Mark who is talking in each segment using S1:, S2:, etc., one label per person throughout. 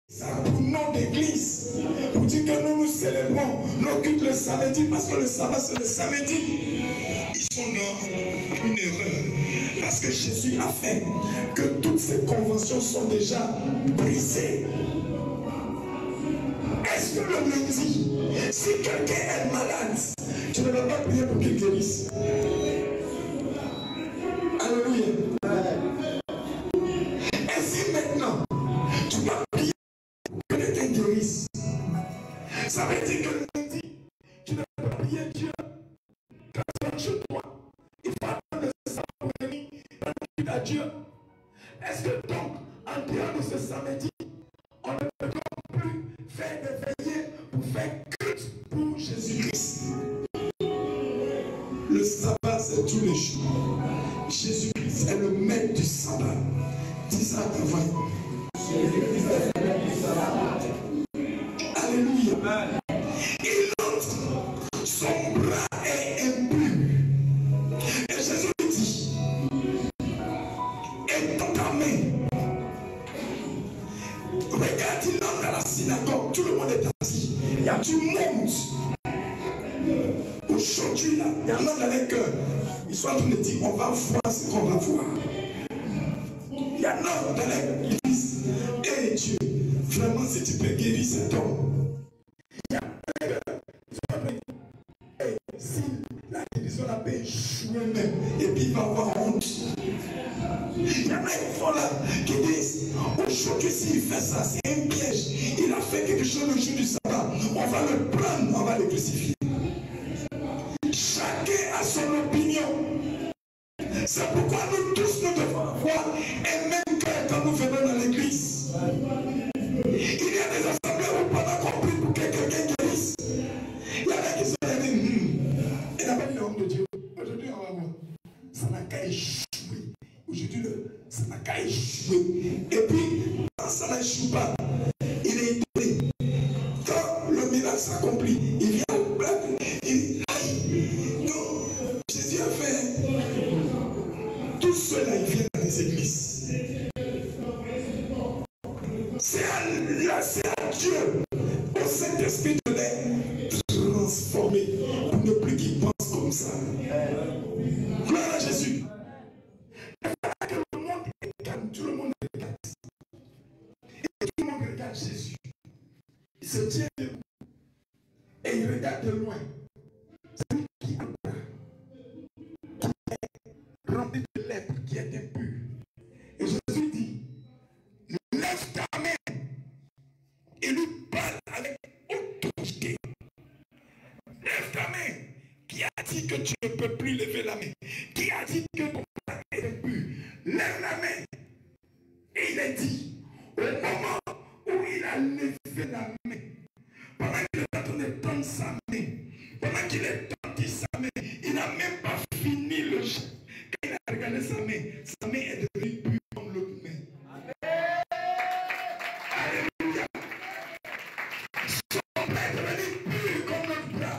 S1: Ça pour nom d'église, pour dire que nous célébrons nos cultes le samedi, parce que le sabbat c'est le samedi. Ils sont dans une erreur, parce que Jésus a fait que toutes ces conventions sont déjà brisées. Est-ce que le lundi, si quelqu'un est malade, tu ne vas pas prier pour qu'il guérisse? Alléluia. Et si maintenant, tu vas prier pour que quelqu'un guérisse, ça veut dire que le lundi, tu ne peux pas prier Dieu. Quand tu es chez toi, il faut attendre ce samedi pour venir prier à Dieu. Est-ce que donc, en dehors de ce samedi, on ne peut plus faire des veillées pour faire culte pour Jésus-Christ? Le sabbat, c'est tous les jours. Jésus-Christ est le maître du sabbat. Dis ça à ta voix. Jésus-Christ est le maître du sabbat. Alléluia. Il entre, son bras est impur. Et Jésus dit, étends ta main. Regarde, il entre dans la synagogue, tout le monde est assis. Il y a du monde. Aujourd'hui, là, il y en a dans les cœurs. Ils sont en train de dire, on va voir ce qu'on va voir. Il y en a dans l'église. Et Dieu, vraiment, si tu peux guérir cet homme. Il y a dans les cœurs. Ils sont en train de dire, si la guérison n'a pas échoué même, et puis il va avoir honte. Il y en a qui sont là, qui disent, aujourd'hui, s'il fait ça, c'est un piège. Il a fait quelque chose le jour du sabbat. On va le prendre, on va le crucifier. Chacun a son opinion. C'est pourquoi nous tous nous devons avoir un même cœur quand nous venons dans l'église. Il y a des assemblées où on a compris pour que quelqu'un guérisse. Il y en a qui sont là et disent, il n'a pas dit l'homme de Dieu. Aujourd'hui, on va voir. Ça n'a qu'à échouer. Aujourd'hui, ça n'a qu'à échouer. Et puis, quand ça n'échoue pas, il est étonné. Quand le miracle s'accomplit, il vient au peuple. Il dit, aïe, non, Jésus a fait. Tout cela, il vient dans les églises. C'est à Dieu, au Saint-Esprit de les transformer pour ne plus qu'ils pensent comme ça. Gloire à Jésus. Que le monde est calme, tout le monde regarde. Et tout le monde regarde Jésus. Il se tient debout. Et il regarde de loin. C'est lui qui a qui est rempli de lèpre, qui est impur. Et Jésus dit, lève ta main. Et lui parle avec autorité. Lève ta main. Qui a dit que tu ne peux plus lever la main? Qui a dit que ton bras est impur? Lève la main. Et il a dit, au moment où il a levé la main, pendant qu'il est en train de tendre sa main, pendant qu'il est tendu sa main, il n'a même pas fini le jeu. Quand il a regardé sa main est devenue pure comme l'autre main. Alléluia. Son bras est devenu pur comme l'autre bras.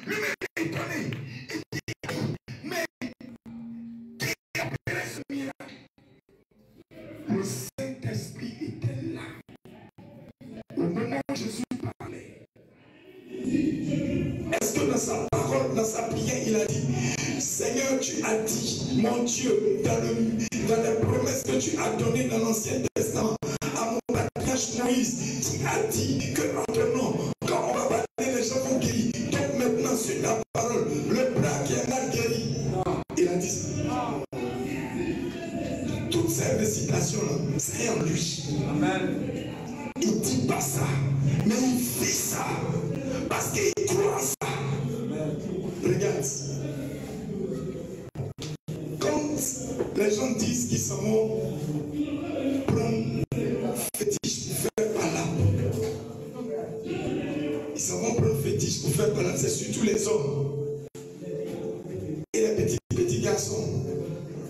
S1: Lui-même est étonné. Il dit, mais qui a opéré ce miracle? Le Saint-Esprit était là. Au moment où Jésus parlait. Est-ce que dans sa parole, dans sa prière, il a dit, Seigneur, tu as dit, mon Dieu, dans les promesses que tu as données dans l'Ancien Testament, à mon patriarche Moïse, tu as dit que entre nous, quand on va parler, les gens vont guérir. Donc maintenant, sur la parole, le bras qui est mal guéri, il a dit ça. Toutes ces récitations-là, c'est en lui. Amen. Il ne dit pas ça, mais il vit ça, parce qu'il croit en ça. Regarde. Quand les gens disent qu'ils s'en vont prendre fétiche pour faire pala, ils s'en vont prendre fétiche pour faire pala, c'est surtout les hommes. Et les petits garçons,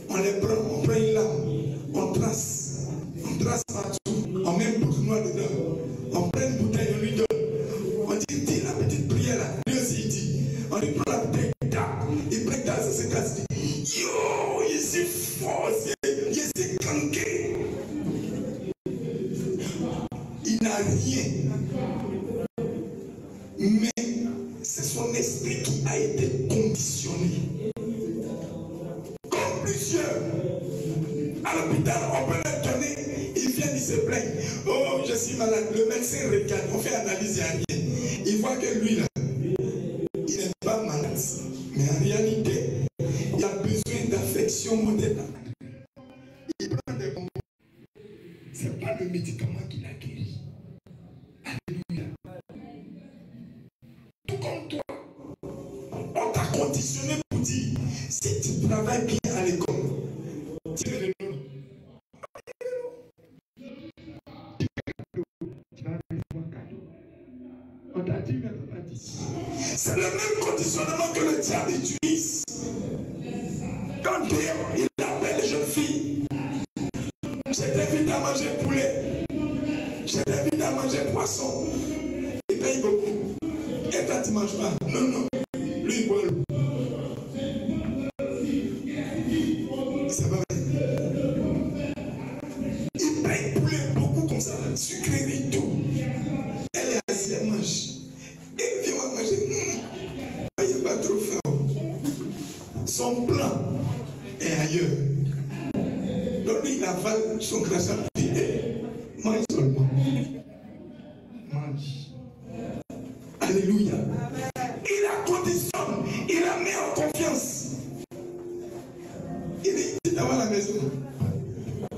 S1: on les prend, on prend une lame, on trace partout, on met une boucle noire dedans, on prend une bouteille, on lui donne, on dit, dis la petite prière là, lui aussi il dit, on lui prend la bouteille, il prend ça, ça se casse, il dit, yo, il est fort, il est canqué. Il n'a rien. Mais c'est son esprit qui a été conditionné. Comme plusieurs. À l'hôpital, on peut leur donner, ils viennent, ils se plaignent. Oh, je suis malade. Le médecin regarde, on fait analyse, il n'y a rien. Il voit que lui, là, il n'est pas malade. Mais en réalité, il a besoin d'affection moderne. Il prend des bonbons. Ce n'est pas le médicament qui l'a guéri. Alléluia. Tout comme toi, on t'a conditionné pour dire, si tu travailles bien à l'école, tu es le nom. On t'a dit, mais on t'a dit. C'est le même conditionnement que le diable utilise. Quand il appelle les jeunes filles, j'ai t'invite à manger poulet, j'ai t'invite à manger poisson, il paye beaucoup. Et toi tu ne manges pas. Non, non, lui il boit l'eau. C'est pas vrai. Il paye poulet beaucoup comme ça, sucrerie, tout. Elle est assise, elle mange. Et vient manger. Il n'y a pas trop faim. Son plan est ailleurs. Donc lui, il avale son crachat. Mange seulement. Mange. Alléluia. Il la conditionne. Il la met en confiance. Il dit d'avoir la maison.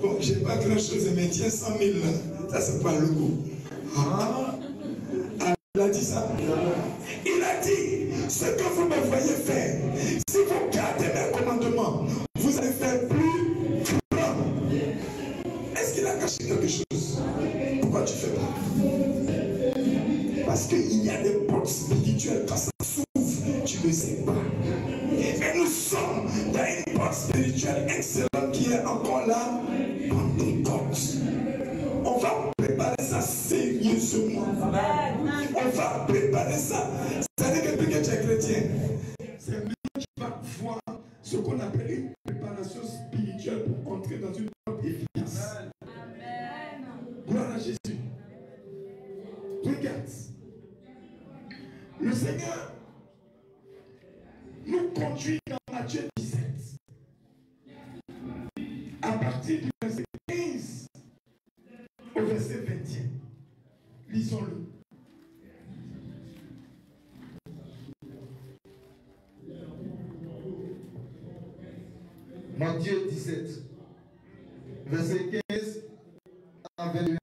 S1: Bon, j'ai pas grand chose, mais tiens 100 000 là. Ça, c'est pas le goût. Ah. Il a dit ça. Il a dit, ce que vous me voyez faire, si vous gardez mes commandements, vous allez faire plus grand. Est-ce qu'il a caché quelque chose? Pourquoi tu fais pas? Parce qu'il y a des portes spirituelles, quand ça s'ouvre, tu ne sais pas. Et nous sommes dans une porte spirituelle excellente qui est encore là, Pentecôte. On va préparer ça sérieusement. On va préparer ça. C'est-à-dire que depuis que tu es chrétien, c'est maintenant que tu vas voir ce qu'on appelle une préparation spirituelle pour entrer dans une porte efficace. Amen. Gloire à Jésus. Regarde. Le Seigneur nous conduit dans Matthieu 17. À partir du verset 15 au verset 21. Lisons-le.
S2: Matthieu 17, verset 15 à 21.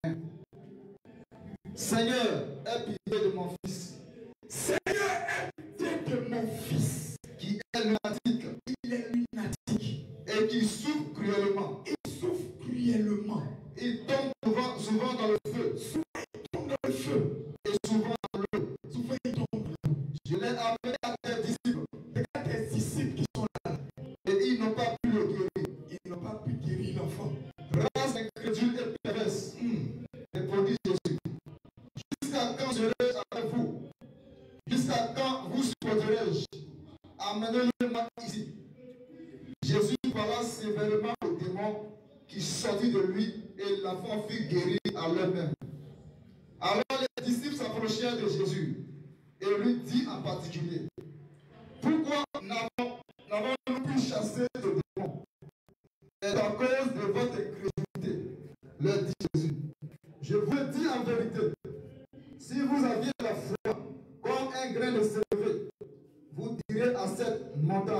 S2: Seigneur, aie pitié de mon fils.
S1: Seigneur, aie pitié de mon fils.
S2: Qui est lunatique.
S1: Il est lunatique.
S2: Et qui souffre cruellement.
S1: Il souffre cruellement.
S2: Il tombe souvent dans le feu.
S1: Souvent il tombe dans le feu.
S2: Et souvent dans l'eau.
S1: Souvent il tombe dans l'eau.
S2: Je l'ai amené à tes disciples.
S1: Regarde tes disciples qui sont là.
S2: Et ils n'ont pas pu le guérir.
S1: Ils n'ont pas pu guérir l'enfant.
S2: Race incrédule et perverse. Répondit Jésus. Jusqu'à quand serai-je avec vous? Jusqu'à quand vous supporterai-je? Amenez-le-moi ici. Jésus parla sévèrement au démon qui sortit de lui et l'enfant fut guéri à l'heure même. Alors les disciples s'approchèrent de Jésus et lui dit en particulier: pourquoi n'avons-nous pu chasser ce démon? C'est à cause de votre incrédulité, leur dit Jésus. Je vous le dis en vérité, si vous aviez la foi comme un grain de sénévé, vous direz à cette montagne: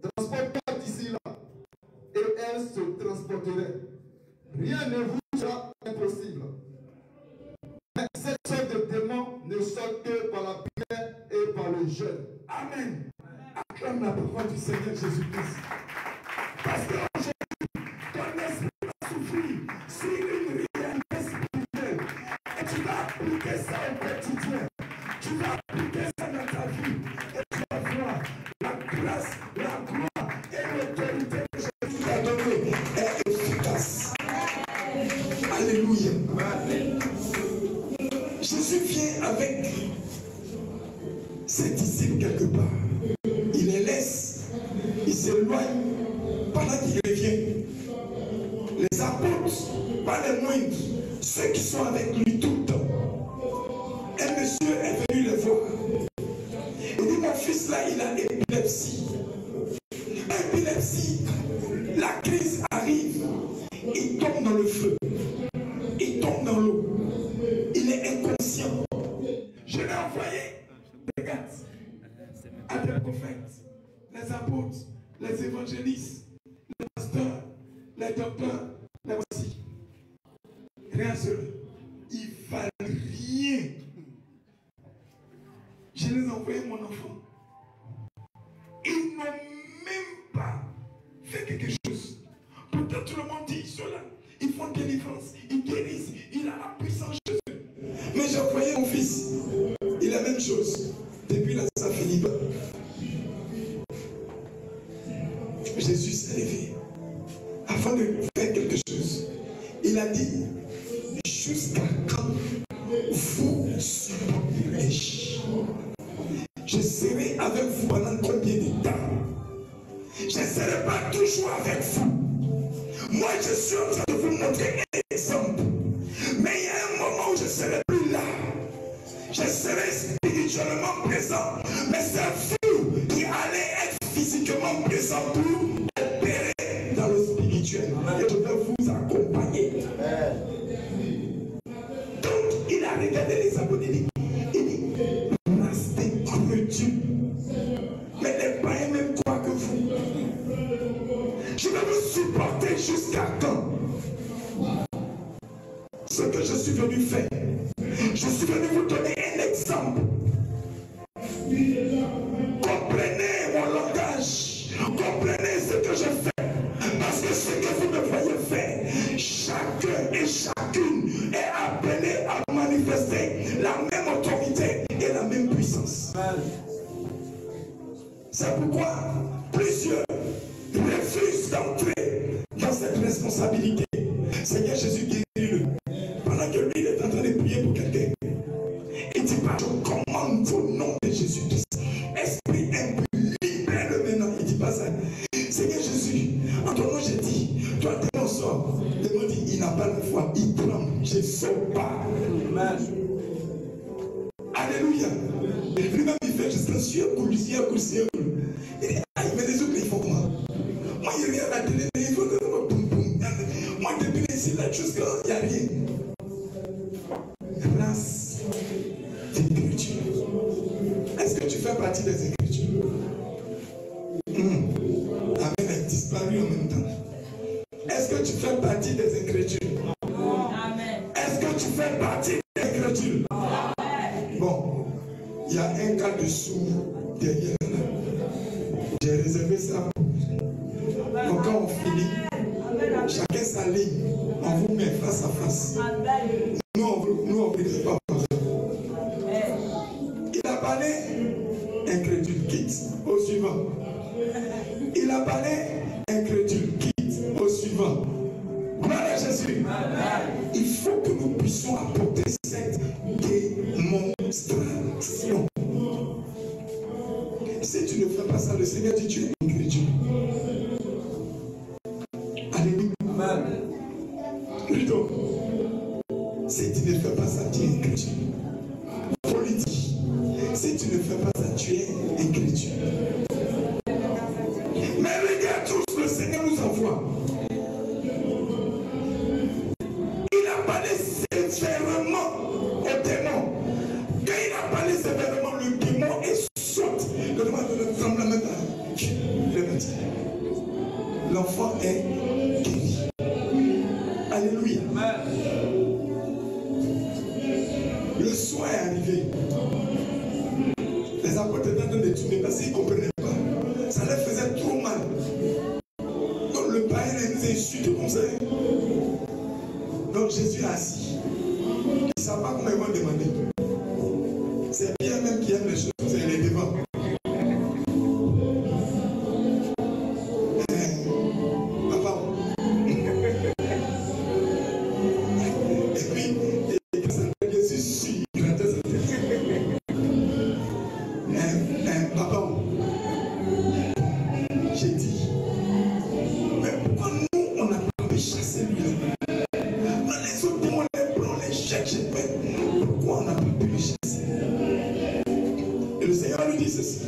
S2: transporte-toi d'ici là, et elle se transporterait. Rien ne vous sera impossible. Mais cette sorte de démon ne sort que par la prière et par le jeûne.
S1: Amen. Acclame la parole du Seigneur Jésus-Christ. Parce que aujourd'hui, ton esprit va souffrir sur une réalité spirituelle. Et tu vas appliquer ça au quotidien. Tu vas appliquer ça dans ta vie. Et tu vas voir la grâce, la gloire et l'autorité que Jésus t'a donnée est efficace. Alléluia. Jésus vient avec ses disciples quelque part. Il les laisse, il s'éloigne pendant qu'il revient. Les apôtres, pas les moindres, ceux qui sont sont avec lui tout le temps. Un monsieur est venu le voir. Il dit, mon fils là, il a épilepsie. Épilepsie, la crise arrive. Il tombe dans le feu. Il tombe dans l'eau. Il est inconscient. Je l'ai envoyé des gars à des prophètes, les apôtres, les évangélistes, les pasteurs, les docteurs, les voici. Rien seul. Ils ne valent rien. Je les ai envoyés mon enfant. Ils n'ont même pas fait quelque chose. Pourtant tout le monde dit, ils sont là. Ils font délivrance, ils guérissent, il a la puissance de Jésus. Mais j'ai envoyé mon fils. Il a la même chose. Depuis là, ça finit pas. Jésus s'est levé. Afin de faire quelque chose, il a dit, jusqu'à quand vous supporterai-je? Je serai avec vous pendant combien de temps? Je ne serai pas toujours avec vous. Moi, je suis en train de vous montrer un exemple. Mais il y a un moment où je ne serai plus là. Je serai spirituellement présent. Mais c'est vous qui allez être physiquement présent pour opérer dans le spirituel. Et je vais vous accompagner. Donc, il a regardé les abonnés. Il dit, restez crédule. Mais les païens même croient que vous. Je vais vous supporter jusqu'à quand? Ce que je suis venu faire. Je suis venu vous donner un exemple. Comprenez mon langage. Comprenez ce que je fais. Parce que ce que vous me voyez faire, chacun et chacune est appelé à manifester la même autorité et la même puissance. C'est pourquoi plusieurs refusent d'entrer dans cette responsabilité. Seigneur Jésus, guéris-le. Pendant que lui, il est en train de prier pour quelqu'un. Il dit, pas, je commande au nom de Jésus-Christ. Esprit impur, libère-le maintenant. Il dit pas ça. Seigneur Jésus, en ton nom, j'ai dit, toi, démon sort. Le démon dit, il n'a pas la foi, il tremble. Je ne sors pas. Alléluia. Lui-même, il fait jusqu'à sueur, coulisser. Il dit, ah, mais les autres, ils font comment? Moi, il n'y a rien à la télé, il faut que moi, depuis ici, là, jusqu'à il n'y a rien. Race d'écriture. Est-ce que tu fais partie des écritures? Amen a disparu en même temps. Est-ce que tu fais partie des écritures? Amen. Est-ce que tu fais partie des écritures? Amen. Bon, il y a un cas de sourd derrière là. J'ai réservé ça pour vous. Donc quand on finit, chacun sa ligne, on vous met face à face. Nous on ne dit pas. Il a parlé, incrédule, quitte, au suivant. Il a parlé, incrédule, quitte, au suivant. Gloire à Jésus. Il faut que nous puissions apporter cette démonstration. Si tu ne fais pas ça, le Seigneur dit, tu es incrédule. Alléluia. Plutôt, si tu ne fais pas ça, tu es incrédule. Politique, si tu ne fais pas ça, tu es incrédule. Mais regarde tous, le Seigneur nous envoie. Il a parlé sévèrement au démon. Quand il a parlé sévèrement, le démon est saute. Le démon ne tremble même pas. L'enfant est guéri. Alléluia. Le soir est arrivé. Les apôtres étaient en train de tourner parce qu'ils ne comprenaient pas. Ça leur faisait trop mal. Donc le païen les insulte comme ça. Donc Jésus est assis. Il ne savent pas comment ils vont demander. C'est Pierre même qui aime les choses, c'est les devants. Papa. Et puis, Jésus suit, il grattait sa tête. Papa, j'ai dit, mais pourquoi nous, on n'a pas pu chasser lui? Les autres démons, les blancs, les chiens. chaque semaine, pourquoi on n'a pas pu le chasser? Et le Seigneur lui dit ceci.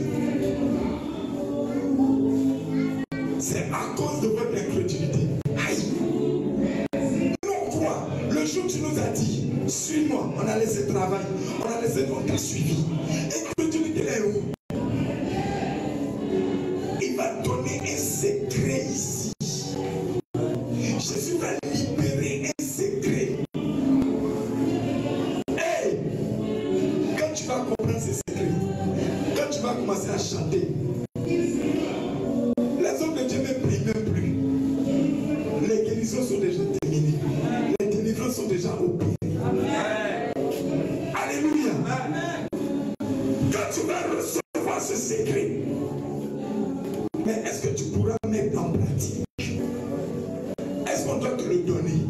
S1: C'est à cause de votre incrédulité. Aïe! Nous on croit. Le jour où tu nous as dit, suis-moi, on a laissé travail, on a laissé, on t'a suivi. Incrédulité est où? Il va donner un secret ici. Jésus va libérer un secret. Hey! Quand tu vas comprendre ces secrets, quand tu vas commencer à chanter, les hommes de Dieu ne prient même plus. Les guérisons sont déjà terminées. Les délivrances sont déjà opérées. Alléluia. Quand tu vas recevoir ce secret, mais est-ce que tu pourras mettre en pratique? Est-ce qu'on doit te le donner?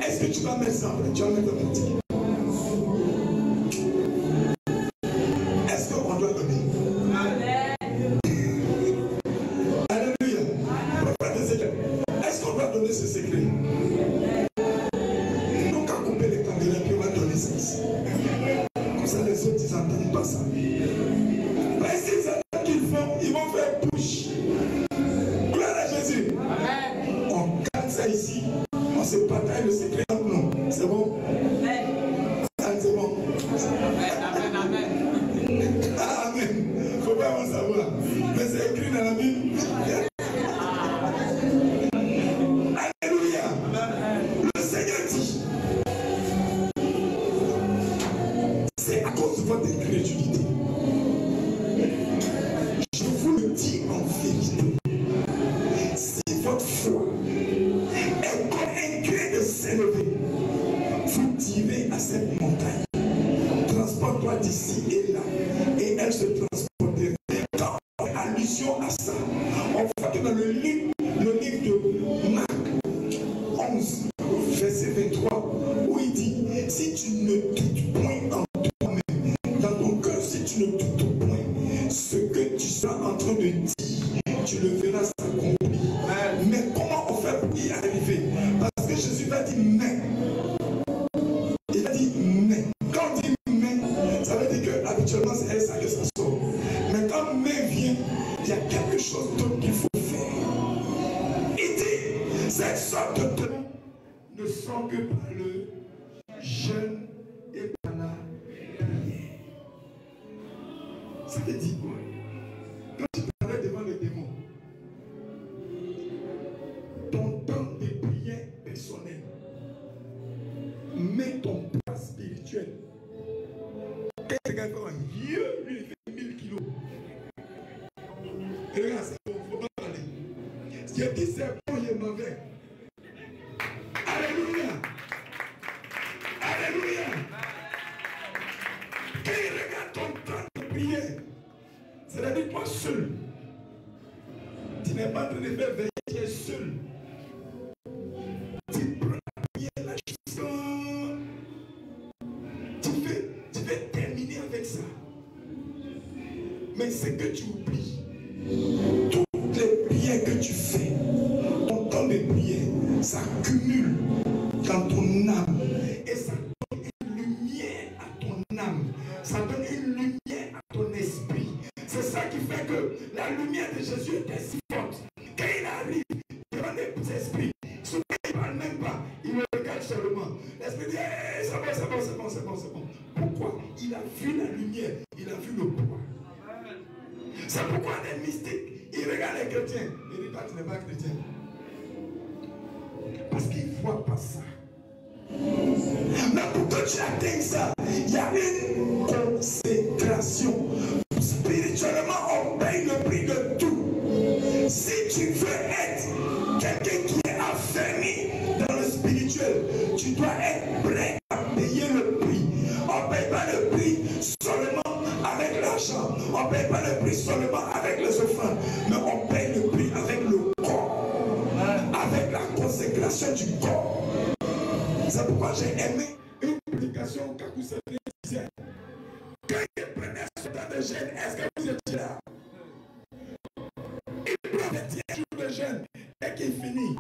S1: Est-ce que tu vas mettre ça en pratique? Tu vas mettre en pratique? Est-ce qu'on doit donner? Alléluia. Prophète Ézéchiel, est-ce qu'on doit donner ce secret? Donc à couper les caméras puis on va donner ça ici. Comme ça les autres ils n'entendent pas ça. Mais s'ils entendent qu'ils font, ils vont faire push. Gloire à Jésus. On garde ça ici. On se partage le secret entre nous. C'est bon? C'est bon. Amen. Amen. Faut pas en savoir. Mais c'est écrit dans la Bible. Alléluia. Le Seigneur dit, c'est à cause de votre incrédulité. Je vous le dis en vérité. Si votre foi est comme un grain de s'élever, vous direz à cette montagne, transporte-toi d'ici et là, et elle se transportera. Quand on fait allusion à ça, on voit que dans le livre de Marc 11, verset 23, où il dit, si tu ne doutes point en toi-même, dans ton cœur, si tu ne doutes point, ce que tu seras en train de dire, tu le verras s'accomplir. Mais comment on fait pour y arriver? Parce que Jésus va dire mais. Il a dit mais. Quand on dit mais, ça veut dire que habituellement c'est ça que ça sort. Mais quand mais vient, il y a quelque chose d'autre qu'il faut faire. Il dit, cette sorte de temps ne sont que par le jeûne et par la prière. Ça veut dire quoi? Quand tu t'arrêtes devant le démon, ton temps de prière personnel, mets ton poids spirituel. Quand quelqu'un fait un vieux, lui il fait 1000 kilos. Et regarde, c'est bon, il ne faut pas parler. J'ai dit c'est bon, il est mauvais. Alléluia. Alléluia. Quand il regarde ton temps de prière, c'est-à-dire toi seul. Tu n'es pas en train de faire veiller, tu es seul. Tu prends la prière là jusqu'à... Tu veux terminer avec ça. Mais c'est que tu oublies. Toutes les prières que tu fais, ton temps de prière, ça cumule dans ton âme. Et ça donne une lumière à ton âme. Ça donne une lumière à ton esprit. C'est ça qui fait que la lumière de Jésus était si forte. Quand il arrive devant les esprits, souvent il ne parle même pas, il me regarde seulement. L'esprit dit, hey, c'est bon, c'est bon, c'est bon, c'est bon, c'est bon. Pourquoi? Il a vu la lumière, il a vu le pouvoir. C'est pourquoi les mystiques, ils regardent les chrétiens. Ils disent, toi tu n'es pas chrétien. Parce qu'ils ne voient pas ça. Mais pour que tu atteignes ça, il y a une consécration. Spirituellement, on paye le prix de tout. Si tu veux être quelqu'un qui est affermi dans le spirituel, tu dois être prêt à payer le prix. On ne paye pas le prix seulement avec l'argent. On ne paye pas le prix seulement avec les offrandes. Mais on paye le prix avec le corps. Avec la consécration du corps. C'est pourquoi j'ai aimé une prédication Kakou Séville disait, quand il prenait ce temps de jeûne, est-ce que vous étiez là? Il prenait 10 jours de jeûne. Dès qu'il finit,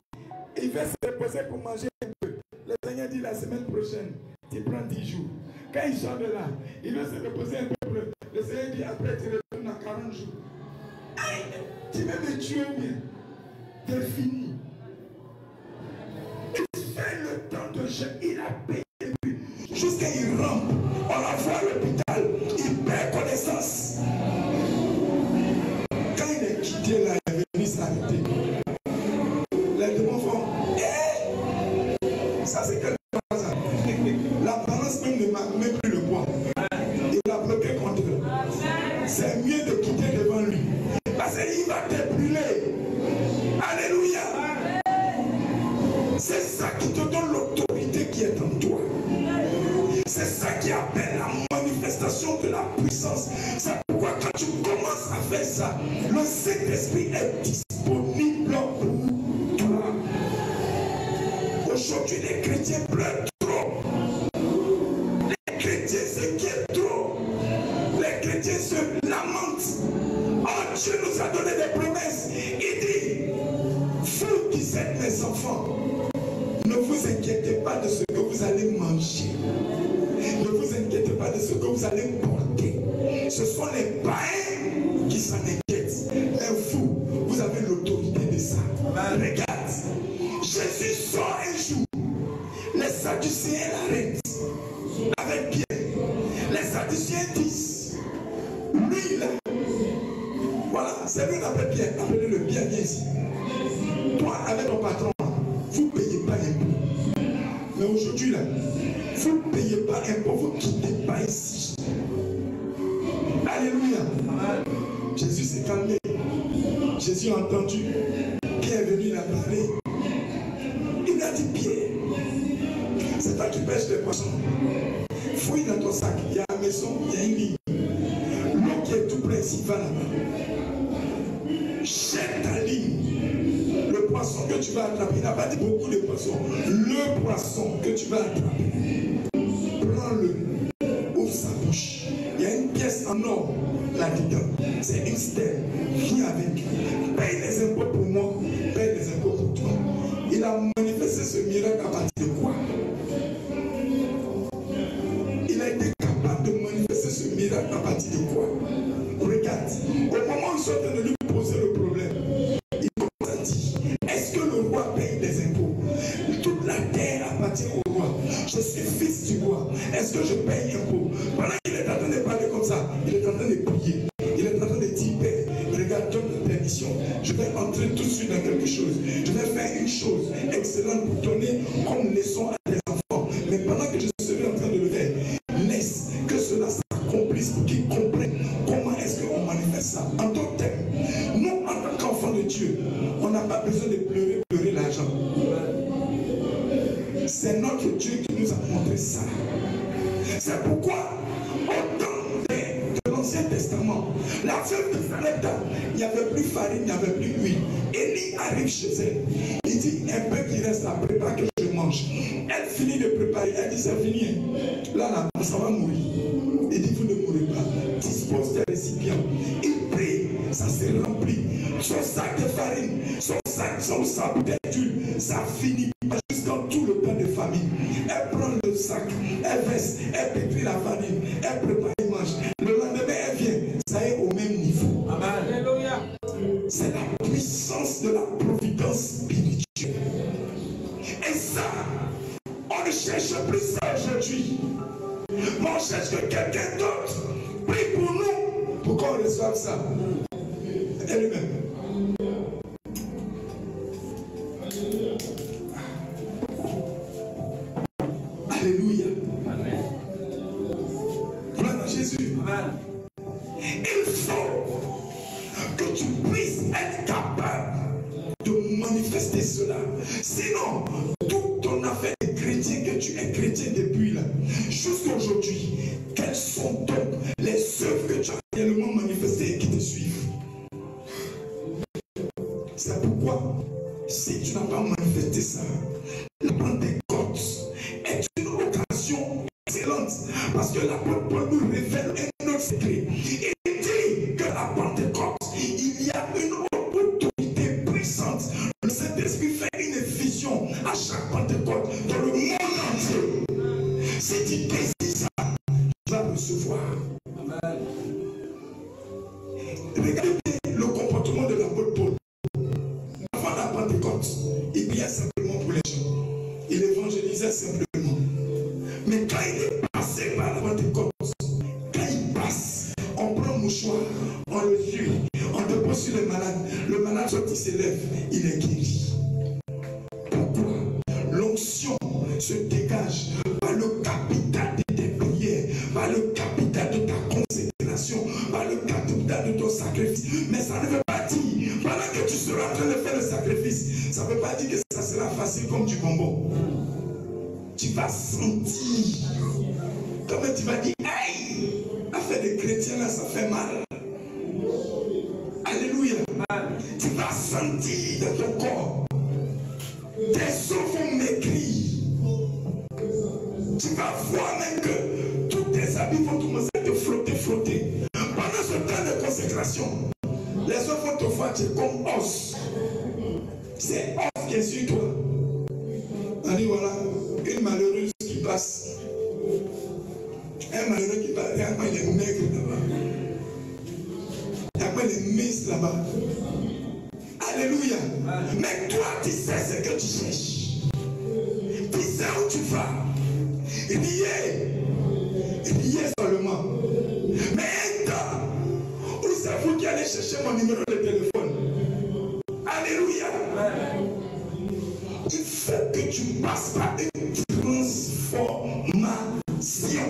S1: il va se reposer pour manger un peu. Les Seigneur dit la semaine prochaine, tu prends 10 jours. Quand il sort de là, il veut se reposer un peu. Le Seigneur dit après tu retournes à 40 jours. Aïe, tu veux me tuer bien. C'est fini. Il fait le temps de jeu, il a payé. Jusqu'à il rampe, on l'envoie à l'hôpital, il perd connaissance. Quand il est quitté là, il est venu s'arrêter. Les démons font, ça c'est quelque chose. La balance même ne marque même plus le poids. Il a bloqué contre eux. C'est mieux de quitter devant lui. Parce qu'il va te brûler. Alléluia. C'est ça qui te donne l'autorité qui est en toi. C'est ça qui appelle la manifestation de la puissance. C'est pourquoi quand tu commences à faire ça, le Saint-Esprit est disponible pour toi. Aujourd'hui, les chrétiens pleurent trop. Les chrétiens s'inquiètent trop. Les chrétiens se lamentent. Oh, Dieu nous a donné des promesses. Il dit, vous qui êtes mes enfants, ne vous inquiétez pas de ce que vous allez manger. Ne vous inquiétez pas de ce que vous allez porter. Ce sont les païens qui s'en inquiètent. Mais vous, vous avez l'autorité de ça. Regarde, Jésus sort un jour. Les Sadducéens l'arrêtent avec Pierre. Les Sadducéens disent, lui là, voilà, c'est lui l'appelle Pierre. Appelez-le Pierre, viens ici. Toi, avec ton patron, vous ne payez pas d'impôt. Mais aujourd'hui là, vous ne payez pas impôt, vous ne quittez pas ici. Alléluia. Jésus s'est calmé. Jésus a entendu. Pierre est venu, il a parlé. Il a dit, Pierre, c'est toi qui pêches les poissons. Fouille dans ton sac, il y a la maison, il y a une ligne. L'eau qui est tout près, s'il va là-bas. Jette ta ligne. Le poisson que tu vas attraper, il n'a pas dit beaucoup de poissons. Le poisson que tu vas attraper, prends-le, ouvre sa bouche. Il y a une pièce en or là-dedans. C'est une stèle. Viens avec. Paye les impôts pour moi, paye les impôts pour toi. Il a manifesté ce miracle à partir de quoi? Il a été capable de manifester ce miracle à partir de quoi? Regarde, au moment où ils sont en train de lui poser le problème, il commence à dire, est-ce que le roi paye des impôts? Toute la terre appartient au roi. Je suis fils du roi. Est-ce que je paye impôts? Pendant qu'il est en train de parler comme ça, il est en train de prier. Il est en train de dire, Père, regarde, donne la permission. Je vais entrer tout de suite dans quelque chose. Je vais faire une chose excellente pour donner comme leçon à tes enfants. Mais pendant que je serai en train de le faire, laisse que cela s'accomplisse pour qu'ils comprennent comment est-ce qu'on manifeste ça. En d'autres termes, nous, en tant qu'enfants de Dieu, on n'a pas besoin de pleurer l'argent. C'est notre Dieu qui nous a montré ça. C'est pourquoi, au temps de l'Ancien Testament, la veuve de Sarepta, il n'y avait plus farine, il n'y avait plus huile. Élie arrive chez elle. Il dit, un peu qui reste là, prépare que je mange. Elle finit de préparer, elle dit, c'est fini. Là, ça va mourir. Il dit, vous ne mourrez pas. Dispose des récipients. Il prie, ça s'est rempli. Son sac de farine, son sac, son sac d'huile, ça finit jusqu'à tout le pain de famille. Elle prend le sac, elle verse, elle pétrit la farine, elle prépare et mange. Le lendemain, elle vient, ça est au même niveau. Amen. C'est la puissance de la providence spirituelle. Et ça, on ne cherche plus ça aujourd'hui. Mais on cherche que quelqu'un d'autre prie pour nous pour qu'on reçoive ça. Et lui-même. Alléluia. Gloire à Jésus. Amen. Il faut que tu puisses être capable de manifester cela. Sinon, toute ton affaire de chrétien que tu es chrétien depuis là, jusqu'à aujourd'hui, quelles sont donc les œuvres que tu as réellement manifestées et qui te suivent? C'est pourquoi, si tu n'as pas manifesté ça, la Pentecôte est une occasion excellente. Parce que l'apôtre Paul nous révèle un autre secret. Il dit que la Pentecôte, il y a une autorité puissante. Le Saint-Esprit fait une vision à chaque Pentecôte dans le monde Si tu désires ça, tu vas recevoir. Amen. Regardez le comportement de l'apôtre Paul. Avant la Pentecôte, il priait simplement pour les gens. Il évangélisait simplement. Mais quand il est passé par la Pentecôte, quand il passe, on prend un mouchoir, on le suit, on dépose sur le malade sort, il s'élève, il est guéri. Pourquoi? L'onction se dégage par le capital de tes prières, par le capital de ta consécration, par le capital de ton sacrifice. Mais ça ne veut pas dire, pendant que tu seras en train de faire le sacrifice, ça ne veut pas dire que ça sera facile comme du bonbon. Tu vas sentir, comme tu vas dire, aïe, affaire des chrétiens là, ça fait mal. Alléluia. Tu vas sentir dans ton corps, tes os vont maigrir. Tu vas voir même que tous tes habits vont commencer à te frotter. Pendant ce temps de consécration, les os vont te voir, tu es comme os. C'est os qui est sur toi. On dit voilà, une malheureuse qui passe. Un malheureux qui passe, regarde il est maigre là-bas. Il est mince là-bas. Alléluia. Mais toi, tu sais ce que tu cherches. Tu sais où tu vas. Riez seulement. Mais un temps où c'est vous qui allez chercher mon numéro de téléphone. Alléluia. Il faut que tu passes par une transformation.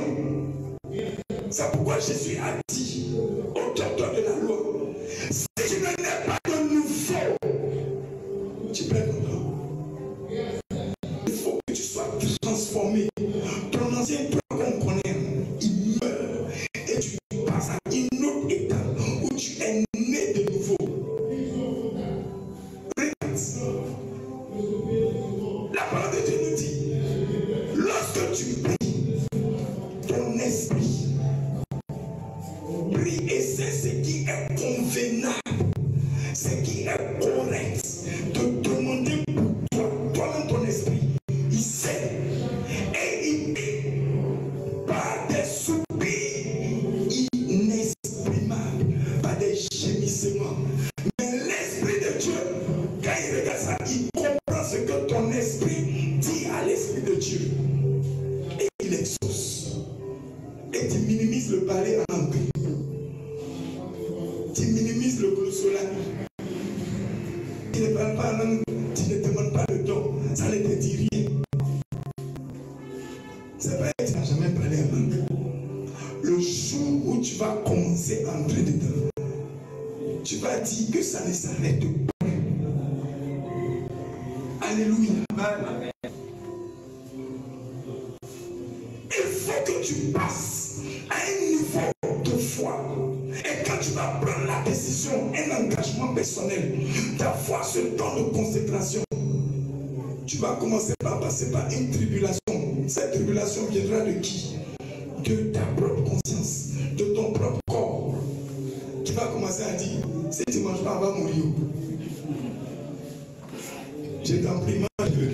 S1: C'est pourquoi Jésus a dit au docteur de la loi, si tu ne n'es pas de nouveau, tu perds ton temps. Il faut que tu sois transformé. Ton ancien toi qu'on connaît, il meurt. Et tu passes à une autre étape où tu es né de nouveau. Regarde. La parole de Dieu nous dit, lorsque tu pries, ton esprit prie et c'est ce qui est convenable, ce qui est correct, de demander pour toi, toi-même ton esprit, il sait, et il prie par des soupirs inexprimables, par des gémissements. Mais l'esprit de Dieu, quand il regarde ça, il comprend ce que ton esprit dit à l'esprit de Dieu. Et il exauce. Et tu minimises le balai en anglais. Tu minimises le glossolat. Tu ne parles pas en langue, tu ne demandes pas le don. Ça ne te dit rien. C'est pas que tu n'as jamais parlé en langue. Le jour où tu vas commencer à entrer dedans, tu vas dire que ça ne s'arrête pas. Alléluia. Amen. Il faut que tu passes à un niveau de foi. Et quand tu vas prendre la décision, un engagement personnel, d'avoir ce temps de consécration, tu vas commencer par passer par une tribulation. Cette tribulation viendra de qui? De ta propre conscience, de ton propre corps. Tu vas commencer à dire, si tu ne manges pas, on va mourir. Je t'en prie, mange-le.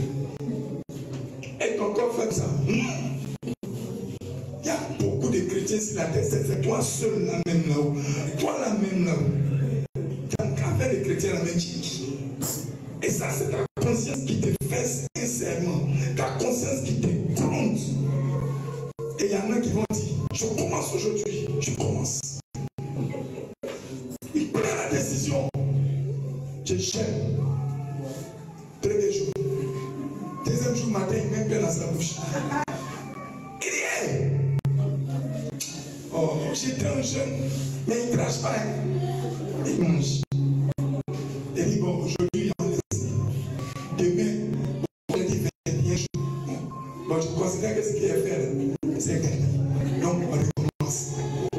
S1: Et ton corps fait ça. Il y a beaucoup de chrétiens sur la terre, c'est toi seul là même là-haut. Toi là même là-haut. Avec les chrétiens la même qui. Et ça, c'est ta conscience qui te fait un serment. Ta conscience qui te gronde. Et il y en a qui vont dire, je commence aujourd'hui, je commence. Il prend la décision. Je gère. Premier jour. Deuxième jour matin, il met bien dans sa bouche. Il dit, hey! Oh, j'étais un jeune, mais il ne crache pas. Il mange. Il dit, bon, aujourd'hui, on laisse. Demain, on dit 21 jours. Bon, je considère que ce qu'il a fait, c'est gagné. Donc, on recommence.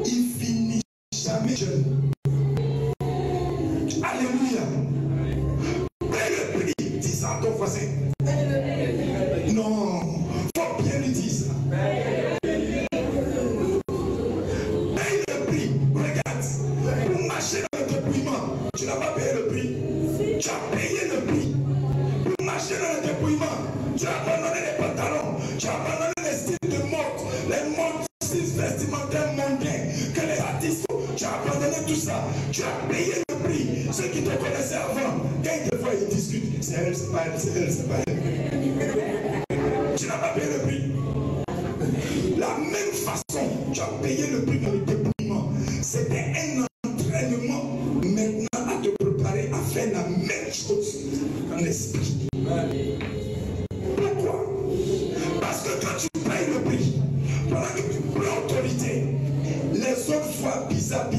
S1: Il finit jamais jeune. Alléluia. Paye le prix, dis ça à ton voisin. Non, il faut bien lui dire ça. Paye le prix. Regarde, pour marcher dans le dépouillement, tu n'as pas payé le prix. Tu as payé le prix. Pour marcher dans le dépouillement, tu as abandonné les pantalons, tu as abandonné les styles de mort abandonné tout ça. Tu as payé le prix. Ceux qui te connaissaient avant, quand ils te voient, ils discutent. C'est elle, c'est pas elle, c'est elle, c'est pas elle. Tu n'as pas payé le prix. La même façon, tu as payé le prix dans le dépouillement. C'était un entraînement maintenant à te préparer à faire la même chose dans l'esprit. Pourquoi? Parce que quand tu payes le prix, pendant que tu prends l'autorité, les autres fois bizarre,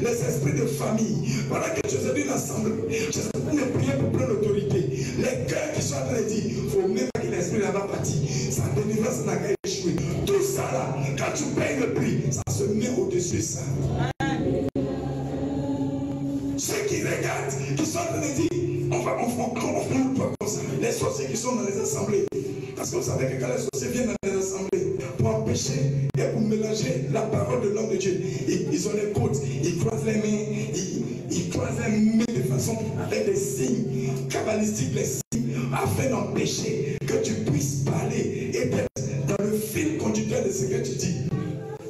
S1: les esprits de famille, pendant que tu es dans une assemblée, tu es en train de prier pour prendre l'autorité, les cœurs qui sont en train de dire, il faut même pas que l'esprit là-bas parti, sa délivrance n'a qu'à échouer. Tout ça là, quand tu payes le prix, ça se met au-dessus de ça. Ceux qui regardent, qui sont en train de dire, on va comme ça. Les sorciers qui sont dans les assemblées. Parce que vous savez que quand les sorciers viennent dans les assemblées pour empêcher et pour mélanger la parole de l'homme de Dieu, ils ont les côtes, ils croisent les mains, ils croisent les mains de façon avec des signes cabalistiques, les signes, afin d'empêcher que tu puisses parler et d'être dans le fil conducteur de ce que tu dis.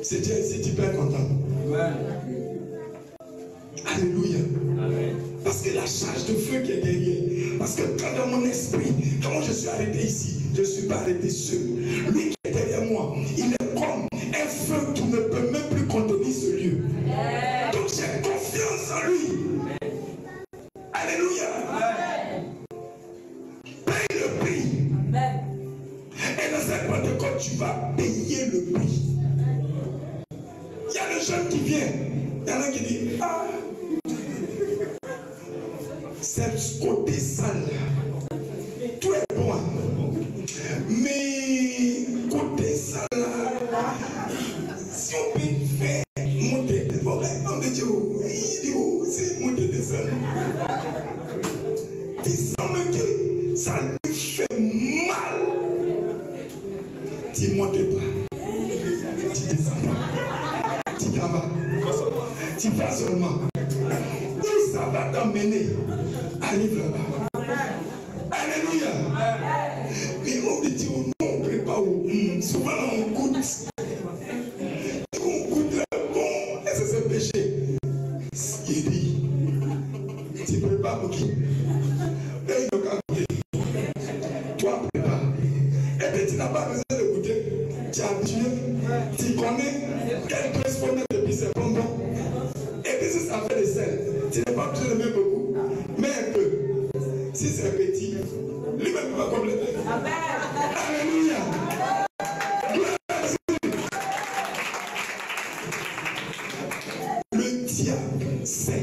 S1: C'est Dieu ici, tu peux être content. Amen. Alléluia. Amen. Parce que la charge de feu qui est derrière, parce que quand dans mon esprit, quand je suis arrêté ici, je ne suis pas arrêté seul. Lui qui est derrière moi, il est comme un feu qui ne peut même plus contenir ce lieu. Donc j'ai confiance en lui. Alléluia. Paye le prix. Et dans cette Pentecôte, tu vas payer le prix. Il y a le jeune qui vient. Il y en a qui dit, ah, c'est ce côté sale. Tout est bon. Mais côté sale, si on peut faire monter des forêts, on dit, c'est monter des salles. Il semble que ça lui fait mal. Tu ne montes pas. Tu descends pas. Tu t'en vas. Tu vas seulement. Où ça va t'emmener? Arrive là-bas. Alléluia. Mais on dit, on ne prépare où. Souvent on goûte. On goûte là, bon, est-ce que c'est péché? Il dit, tu prépares pour qui? Toi, prépare. Et puis tu n'as pas besoin de goûter. Tu es habitué. Tu connais quelle graisse faut mettre depuis c'est bon. Et puis si ça fait des sel, tu n'es pas obligé de mettre beaucoup. Mais un peu. Si c'est petit, lui-même va compléter. Alléluia. Le diable sait.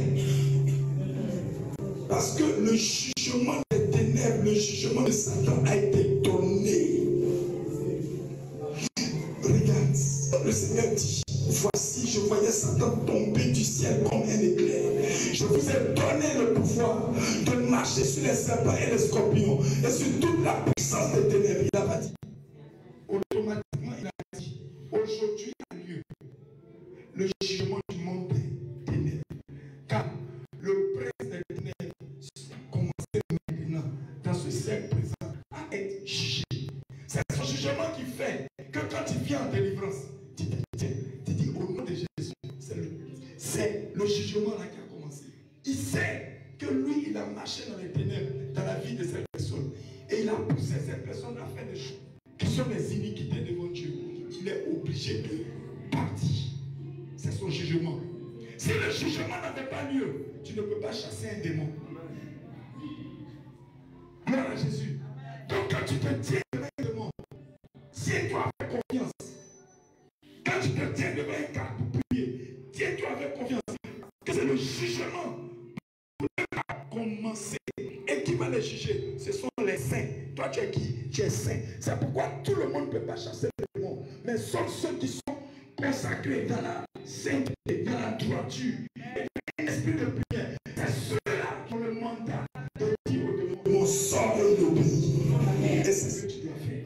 S1: Parce que le jugement des ténèbres, le jugement de Satan a été donné. Regarde, le Seigneur dit, voici, je voyais Satan tomber du ciel comme un éclair. Je vous ai donné le pouvoir de marcher sur les serpents et les scorpions et sur toute la puissance des ténèbres. Il n'a pas dit. Automatiquement, il a dit, aujourd'hui a lieu le jugement du monde des ténèbres. Car le prince des ténèbres commençait maintenant, dans ce siècle présent, à être jugé. C'est ce jugement qui fait que quand il vient en délivrance, tu dis au nom de Jésus, c'est le jugement là qui a commencé. Il sait que lui, il a marché dans les ténèbres, dans la vie de cette personne. Et il a poussé cette personne à faire des choses qui sont des iniquités devant Dieu. Il est obligé de partir. C'est son jugement. Si le jugement n'avait pas lieu, tu ne peux pas chasser un démon. Gloire à Jésus. Donc quand tu te tiens devant un démon, tiens-toi avec confiance. Quand tu te tiens devant un cadre pour prier, tiens-toi avec confiance que c'est le jugement qui a commencé et qui va les juger. Ce sont les saints. Toi, tu es qui? Tu es saint. C'est pourquoi tout le monde ne peut pas chasser les démons. Mais sauf ceux qui sont consacrés dans la sainteté, dans la droiture et dans l'esprit de prière. C'est ceux-là qui ont le mandat de dire au démon, mon sort et l'obéir. Et c'est ce que tu dois faire.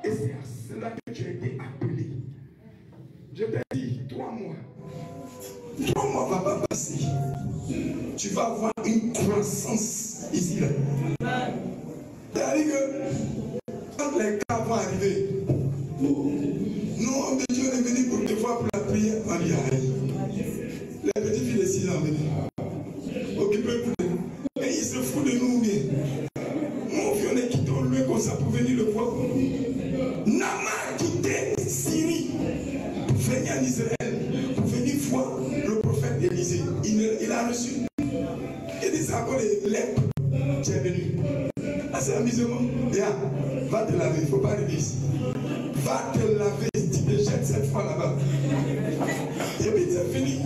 S1: Et c'est à cela que tu as été appelé. Je t'ai dit, 3 mois. 3 mois va pas passer. Tu vas avoir une croissance ici là. C'est-à-dire que quand les cas vont arriver, nous, homme de Dieu, on est venu pour te voir pour la prière. On dit, en Israël pour venir voir le prophète Élisée. Il a reçu. Il dit, c'est encore les lèpres. Tu es venu. Ah, c'est amusement. Viens, va te laver. Il ne faut pas arriver ici. Va te laver. Tu te jettes cette fois là-bas. Et puis c'est fini.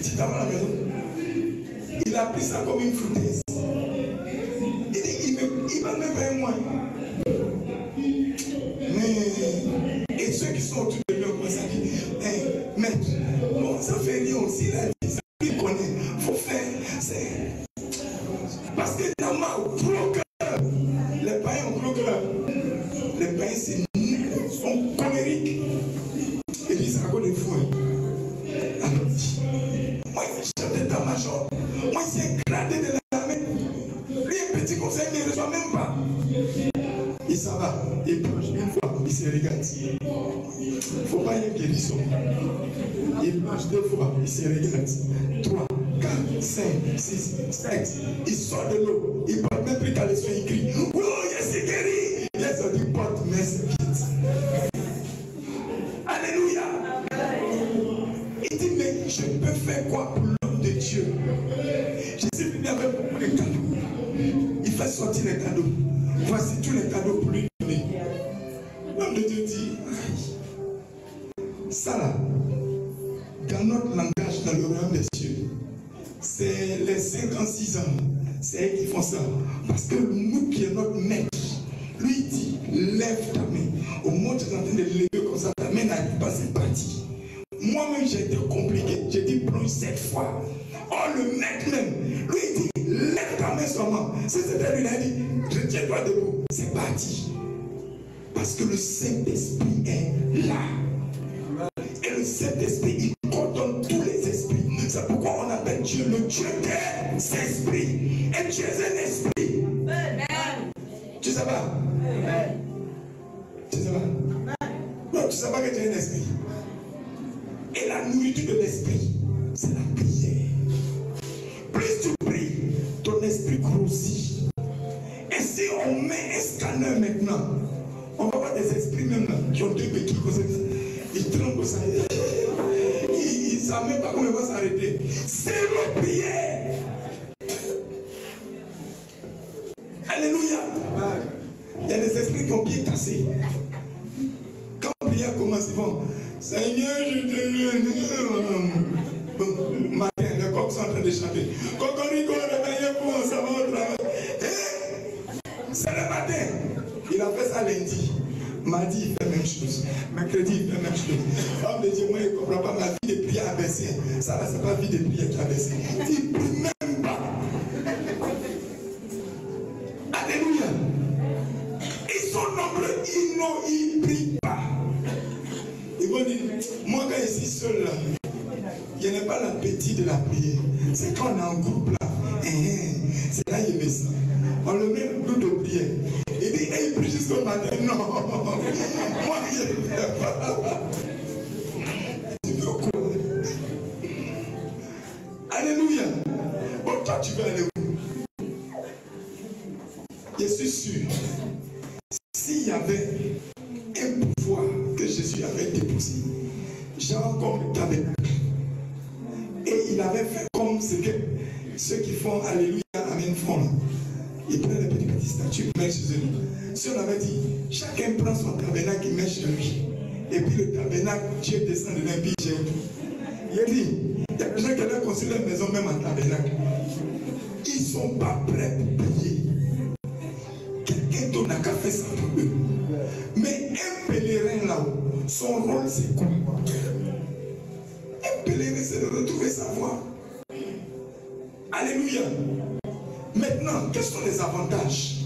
S1: Tu t'en vas à la maison. Il a pris ça comme une foutaise. Il dit, il va me faire moins. Mais, et ceux qui sont autour de lui ont commencé à dire, hey, maître, bon, ça fait rien aussi, là, ça il connaît, il faut faire, c'est... Parce que dans ma gros cœur, les païens ont gros cœur. Les païens sont colériques. Et ils sont encore des fous. Alors, moi, il est chef d'état-major. Moi, il s'est gradé de l'armée. Lui, un petit conseil, il ne reçoit même pas. Il s'en va, il plonge une fois, il se regarde. Il ne faut pas y avoir guérison. Il plonge 2 fois, il se regarde. 3, 4, 5, 6, 7. Il sort de l'eau, il ne porte même plus qu'à les soins, il crie. Oh, il s'est guéri. Il a sorti porte, mais c'est vite. Alléluia. Il dit, mais je peux faire quoi pour l'homme de Dieu? Jésus venu avec beaucoup de cadeaux. Il fait sortir les cadeaux. Voici tous les cadeaux pour lui donner. L'homme de Dieu dit, ça là, dans notre langage, dans le royaume des cieux, c'est les 56 ans, c'est eux qui font ça. Parce que nous qui est notre maître, lui dit, lève ta main. Au moment où tu es en train de lever comme ça, ta main n'arrive pas, c'est parti. Moi-même, j'ai été compliqué. J'ai dit, plonge 7 fois. Oh, le maître même, lui dit, lève ta main seulement. Si c'était lui, il a dit, retiens-toi debout. C'est parti. Parce que le Saint-Esprit est là. Et le Saint-Esprit, il coordonne tous les esprits. C'est pourquoi on appelle Dieu le Dieu des esprits. Et Dieu est un esprit. Tu sais pas? Tu sais pas? Non, tu sais pas que tu es un esprit. Et la nourriture de l'esprit, c'est la prière. Plus tu pries, ton esprit grossit. Et si on met un scanner maintenant, on va voir des esprits même là, qui ont 2 béquilles comme ça. Ils tremblent comme ça. Ils ne savent même pas comment ils vont s'arrêter. C'est la prière. Alléluia. Il y a des esprits qui ont bien cassé. Quand la prière commence, ils vont, Seigneur, je te bon, matin, les coqs sont en train de chanter. Cocorico, réveillez-vous, on s'en va au travail. C'est le matin. Il a fait ça lundi. Mardi, il fait la même chose. Mercredi, il fait la même chose. Homme de Dieu, moi, il ne comprend pas. Ma vie de prière a baissé. Ça là, c'est pas vie de prière qui a baissé. Il ne prie même pas. Alléluia. Ils sont nombreux. Ils ne prient pas. Ils vont dire, moi, quand je suis seul là, il n'y a pas l'appétit de la prière. C'est quand on est en groupe là. C'est là qu'il met ça. On le met le groupe de prière. Il dit, hey, il prie jusqu'au matin. Non, moi je ne fais pas. Tu veux quoi? Alléluia. Bon, toi tu veux aller où? Je suis sûr, s'il y avait un pouvoir que Jésus avait déposé, genre comme le tabernacle, et il avait fait comme ce que ceux qui font Alléluia, Amen font là. Ils prennent les petites statues, ils mettent chez eux. Si on avait dit, chacun prend son tabernacle, il met chez lui. Et puis le tabernacle, Dieu descend de l'empire, j'ai tout. Il a dit, il y a des gens qui avaient construit leur maison même en tabernacle. Ils ne sont pas prêts pour prier. Quelqu'un d'autre n'a qu'à faire ça pour eux. Mais un pèlerin là-haut, son rôle c'est quoi? Un pèlerin c'est de retrouver sa voie. Alléluia. Maintenant, quels sont les avantages?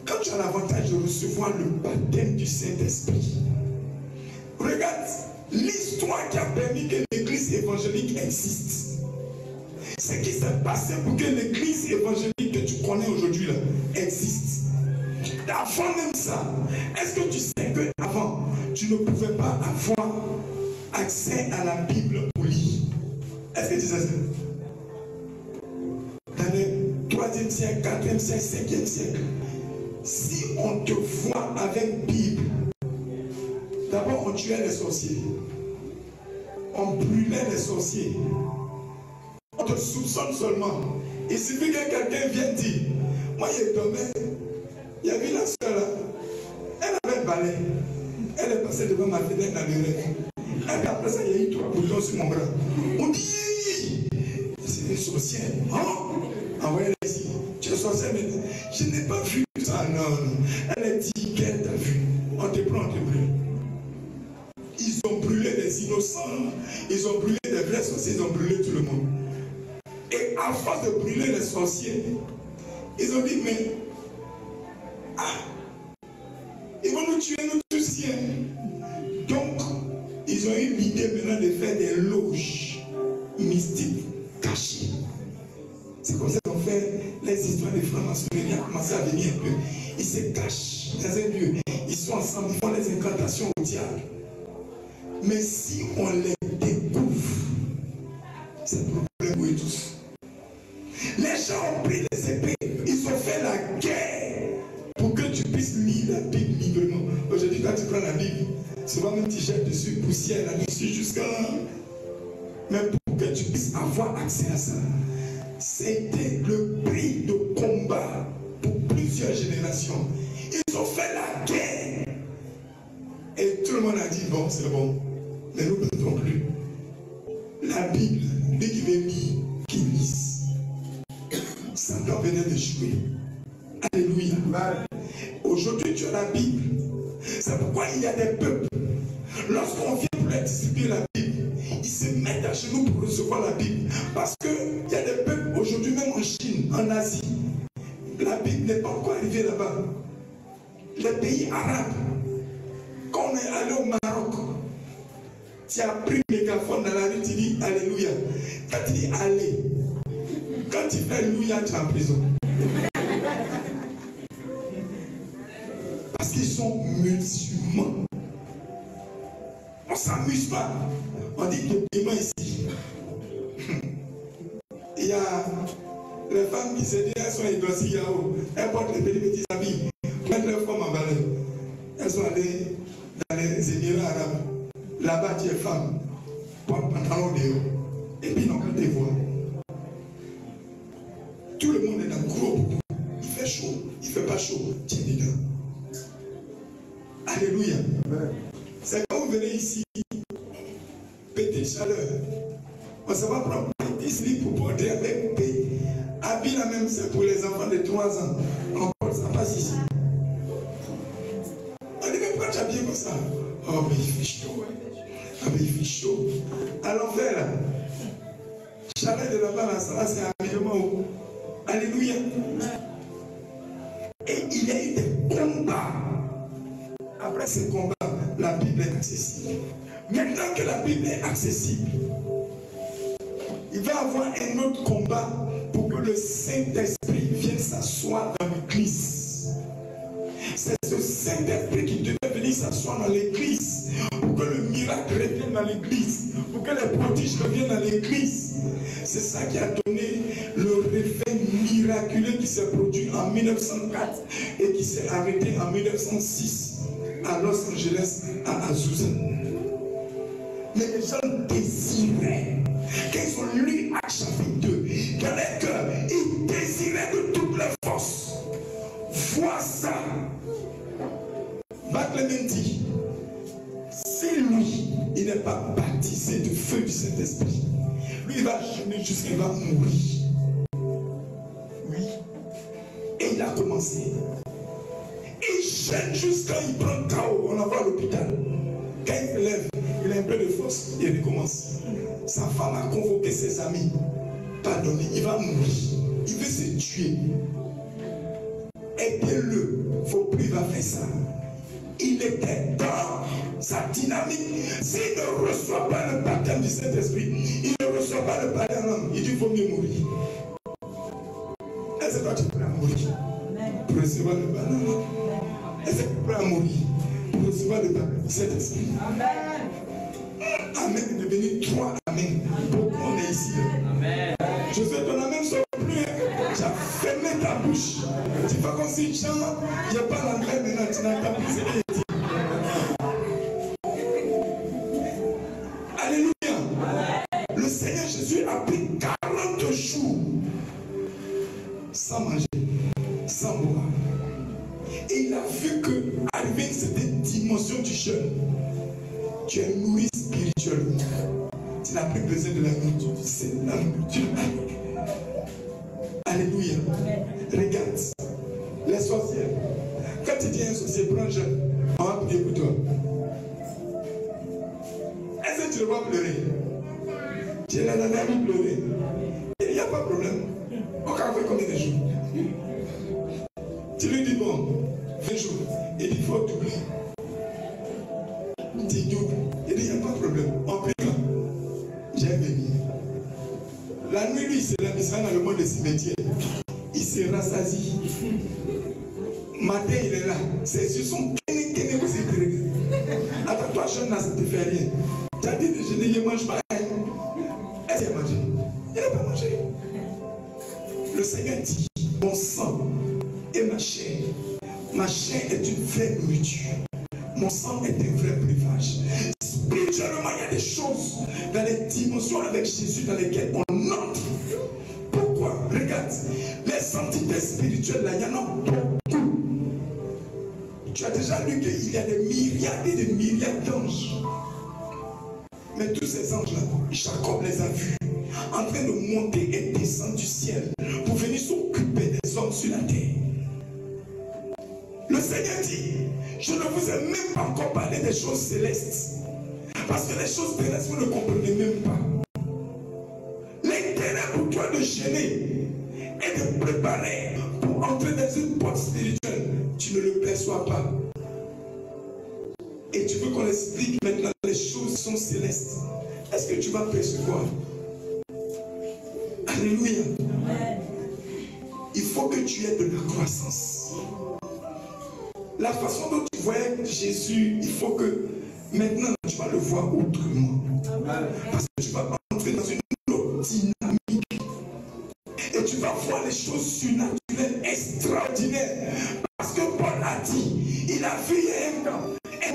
S1: Quand tu as l'avantage de recevoir le baptême du Saint-Esprit, regarde l'histoire qui a permis que l'église évangélique existe. Ce qui s'est passé pour que l'église évangélique que tu connais aujourd'hui là existe. Avant même ça, est-ce que tu sais qu'avant, tu ne pouvais pas avoir accès à la Bible pour lire? Est-ce que tu sais ça? Dans le 3e siècle, 4e siècle, 5e siècle, si on te voit avec Bible, d'abord on tuait les sorciers. on brûlait les sorciers. On te soupçonne seulement. Il suffit que quelqu'un vienne dire, moi il est tombé, il y a vu la soeur là, elle avait le balai, elle est passée devant ma fenêtre dans le rêve. Et puis après ça, il y a eu 3 boutons sur mon bras. On dit, c'est une sorcière. Hein? Envoyez-la ici. Tu es sorcière maintenant. Je n'ai pas vu ça. Non, non. Elle a dit qu'elle t'a vu. On te prend, on te brûle. Ils ont brûlé les innocents. Ils ont brûlé les vrais sorciers. Ils ont brûlé tout le monde. Et à force de brûler les sorciers, ils ont dit, mais ils vont nous tuer, nous tous. Donc, ils ont eu l'idée maintenant de faire des loges mystiques cachées. C'est comme ça qu'on fait les histoires des francs-maçonneries. Ils ont commencé à venir un peu. Ils se cachent dans un lieu. Ils sont ensemble, ils font les incantations au diable. Mais si on les découvre, c'est le problème pour eux tous. Les gens ont pris les épées. Ils ont fait la guerre pour que tu puisses lire la Bible librement. Aujourd'hui, quand tu prends la Bible, souvent même tu jettes dessus, poussière là-dessus jusqu'à... Mais pour que tu puisses avoir accès à ça, c'était le prix de combat pour plusieurs générations. Ils ont fait la guerre. Et tout le monde a dit, bon, c'est bon. Mais nous ne battons plus. La Bible, dès qu'il veut lire, qu'il lise. Satan venait de jouer. Alléluia. Aujourd'hui, tu as la Bible. C'est pourquoi il y a des peuples. Lorsqu'on vient pour leur distribuer la Bible, ils se mettent à genoux pour recevoir la Bible. Parce qu'il y a des peuples, aujourd'hui même en Chine, en Asie, la Bible n'est pas encore arrivée là-bas. Les pays arabes, quand on est allé au Maroc, tu as pris le mégaphone dans la rue, tu dis Alléluia. Quand tu dis Allez, quand tu fais Alléluia, tu es en prison. Parce qu'ils sont musulmans. On ne s'amuse pas. On dit que demain ici, il y a les femmes qui se disent elles sont égossées, elles portent les petits habits, mettent leurs femmes en valeur. Elles sont allées dans les Émirats arabes. Là-bas, tu es femme, porte pantalon dehors. Et puis, non, quand tu vois, tout le monde est dans le gros boubou. Il fait chaud, il ne fait pas chaud, tu es dedans. Alléluia. C'est quand vous venez ici, péter chaleur. On ne va prendre un petit slip pour porter avec paix. Habit la même, c'est pour les enfants de 3 ans. Encore, ça passe ici. On dit, mais pourquoi tu habilles comme ça? Oh, mais il fait chaud. Ah, mais il fait chaud. À l'envers, là. Chaleur de là-bas, là, ça, c'est un habillement. Alléluia. Et il y a eu des combats. Après ces combats, la Bible est accessible. Maintenant que la Bible est accessible, il va y avoir un autre combat pour que le Saint-Esprit vienne s'asseoir dans l'église. C'est ce Saint-Esprit qui devait venir s'asseoir dans l'église pour que le miracle revienne dans l'église, pour que les prodiges reviennent dans l'église. C'est ça qui a donné le réveil miraculeux qui s'est produit en 1904 et qui s'est arrêté en 1906 à Los Angeles, à Azusa. Mais les gens désiraient, quand ils ont lu Actes chapitre 2, dans leur cœur, ils désiraient de toutes leurs forces voir ça. Clémentie, si lui, il n'est pas baptisé de feu du Saint-Esprit, lui, il va jeûner jusqu'à il va mourir. Oui. Et il a commencé. Il jeûne jusqu'à il prend KO, on l'envoie à l'hôpital. Quand il se lève, il a un peu de force, il recommence. Sa femme a convoqué ses amis. Pardonnez, il va mourir. Il veut se tuer. Aidez-le. Faut plus il va faire ça. Il était dans sa dynamique. S'il ne reçoit pas le baptême du Saint-Esprit, il ne reçoit pas le baptême en langue. Il dit qu'il faut mieux mourir. Est-ce que toi tu es prêt à mourir pour recevoir le baptême? Est-ce que tu es prêt à mourir pour recevoir le baptême du Saint-Esprit? Amen. Amen est devenu 3 amen. Beaucoup on est ici. Amen. Je sais ton amen ne sort plus. Tu as fermé ta bouche. Tu fais comme si Jean, il n'y a pas l'anglais maintenant, tu n'as pas plus ce qu'il dit. Alléluia. manger, sans boire. Et il a vu qu'arrivé à une certaine dimension du jeûne, tu es nourri spirituellement. Tu n'as plus besoin de la nourriture, c'est la nourriture. Alléluia. Regarde, les sorcières. Quand tu dis un sorcier, prends un jeûne, on va prier pour toi. Est-ce que tu le vois pleurer? Tu l'as vu pleurer. Il n'y a pas de problème. On va faire combien de jours? Tu lui dis bon, 20 jours. Il dit il faut doubler. Tu doubles. Il dit il n'y a pas de problème. On prie là. J'ai venu. La nuit, lui, il se sera dans le monde des cimetières. Il se rassasie. Matin, il est là. C'est sur son kéné vous écrivez. Attends, toi, jeune, là, ça ne te fait rien. Tu as dit déjeuner, il ne mange pas. Est-ce qu'il a mangé? Il n'a pas mangé. Le Seigneur dit, mon sang et ma chair est une vraie nourriture. Mon sang est un vrai breuvage. Spirituellement, il y a des choses dans les dimensions avec Jésus dans lesquelles on entre. Pourquoi? Regarde, les entités spirituelles, là, il y en a beaucoup. Tu as déjà lu qu'il y a des myriades et des myriades d'anges. Mais tous ces anges-là, Jacob les a vus en train de monter et descendre du ciel pour venir s'occuper des hommes sur la terre. Le Seigneur dit, je ne vous ai même pas encore parlé des choses célestes. Parce que les choses terrestres, vous ne comprenez même pas. L'intérêt pour toi de gêner et de préparer pour entrer dans une porte spirituelle, tu ne le perçois pas. Et tu veux qu'on explique maintenant les choses qui sont célestes. Est-ce que tu vas percevoir? Alléluia. Il faut que tu aies de la croissance. La façon dont tu voyais Jésus, il faut que maintenant tu vas le voir autrement. Parce que tu vas entrer dans une autre dynamique. Et tu vas voir les choses surnaturelles extraordinaires. Parce que Paul a dit, il a vu un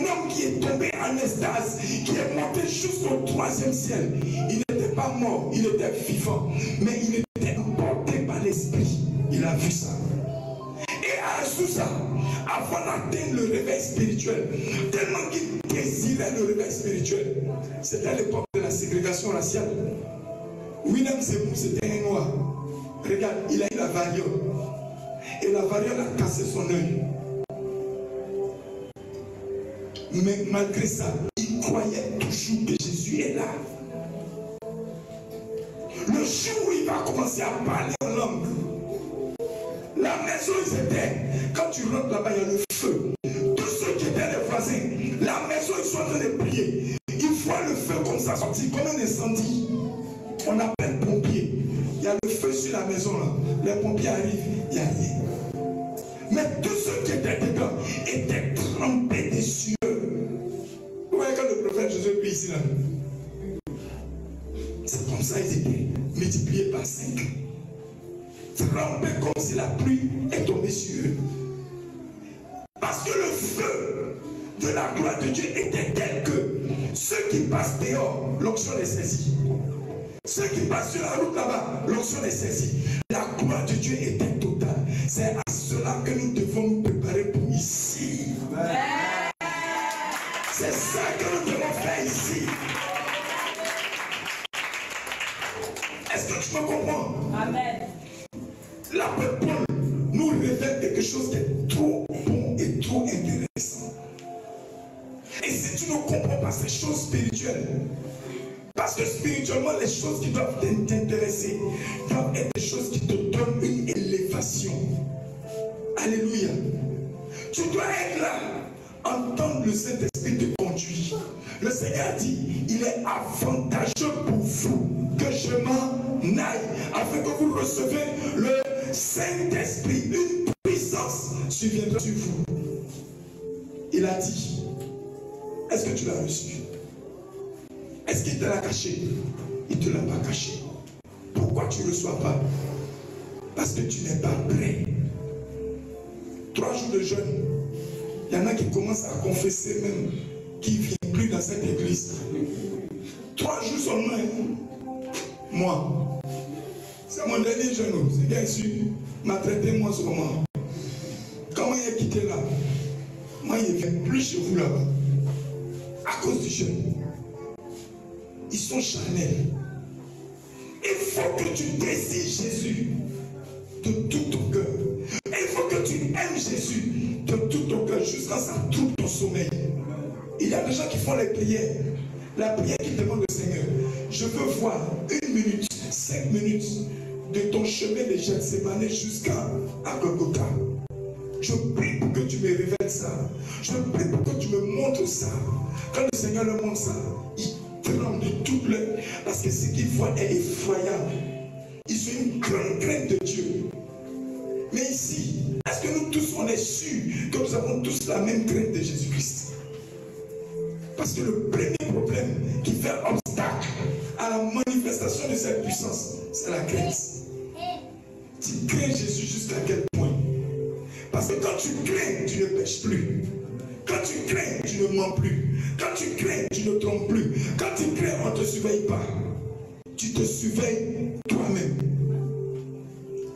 S1: homme qui est tombé en extase, qui est monté jusqu'au 3e ciel. Il n'était pas mort, il était vivant. Mais il était emporté par l'esprit. Il a vu ça. Et à sous ça, avant d'atteindre le réveil spirituel, tellement qu'il désirait le réveil spirituel, c'était à l'époque de la ségrégation raciale. William Seymour, c'était un noir. Regarde, il a eu la variole. Et la variole a cassé son œil. Mais malgré ça, il croyait toujours que Jésus est là. Le jour où il va commencer à parler en langue, la maison ils étaient, quand tu rentres là-bas, il y a le feu. Tous ceux qui étaient les voisins, la maison ils sont en train de prier. Ils voient le feu comme ça sortir, comme un incendie. On appelle pompier. Il y a le feu sur la maison là. Les pompiers arrivent, il n'y a rien. Mais tous ceux qui étaient dedans étaient trempés des cieux. Vous voyez quand le prophète Jésus prie ici là. C'est comme ça ils étaient multipliés par 5. Trempés comme si la pluie est tombée sur eux. Parce que le feu de la gloire de Dieu était tel que ceux qui passent dehors, l'onction est saisie. Ceux qui passent sur la route là-bas, l'onction est saisie. La gloire de Dieu était totale. C'est à cela que nous devons nous préparer pour ici. C'est ça que nous devons faire ici. Est-ce que tu me comprends? Amen. L'apôtre Paul nous révèle quelque chose qui est trop bon et trop intéressant. Et si tu ne comprends pas ces choses spirituelles, parce que spirituellement, les choses qui doivent t'intéresser doivent être des choses qui te donnent une élévation. Alléluia. Tu dois être là, entendre le Saint-Esprit te conduire. Le Seigneur dit, il est avantageux pour vous que je m'en aille, afin que vous recevez le Saint-Esprit, une puissance surviendra sur vous. Il a dit, est-ce que tu l'as reçu? Est-ce qu'il te l'a caché? Il ne te l'a pas caché. Pourquoi tu ne reçois pas? Parce que tu n'es pas prêt. 3 jours de jeûne. Il y en a qui commencent à confesser même qui ne viennent plus dans cette église. 3 jours seulement. Moi, c'est mon dernier jeûne, c'est bien sûr. m'a traité moins comment. Quand il a quitté là, moi il ne vient plus chez vous là-bas. À cause du jeûne. Ils sont charnels. Il faut que tu désires Jésus de tout ton cœur. Il faut que tu aimes Jésus de tout ton cœur jusqu'à ça trouve ton sommeil. Il y a des gens qui font les prières. La prière qui demande au Seigneur, je veux voir 1 minute, 5 minutes de ton chemin de Gethsémani jusqu'à Golgotha. Je prie pour que tu me révèles ça. Je prie pour que tu me montres ça. Quand le Seigneur le montre ça, il tremble de toute leur, parce que ce qu'il voit est effroyable. Ils ont une grande crainte de Dieu. Mais ici, est-ce que nous tous, on est sûrs que nous avons tous la même crainte de Jésus-Christ? Parce que le premier problème qui fait obstacle à la manifestation de cette puissance, c'est la crainte. Tu crains Jésus jusqu'à quel point? Parce que quand tu crains, tu ne pêches plus. Quand tu crains, tu ne mens plus. Quand tu crains, tu ne trompes plus. Quand tu crains, on ne te surveille pas. Tu te surveilles toi-même.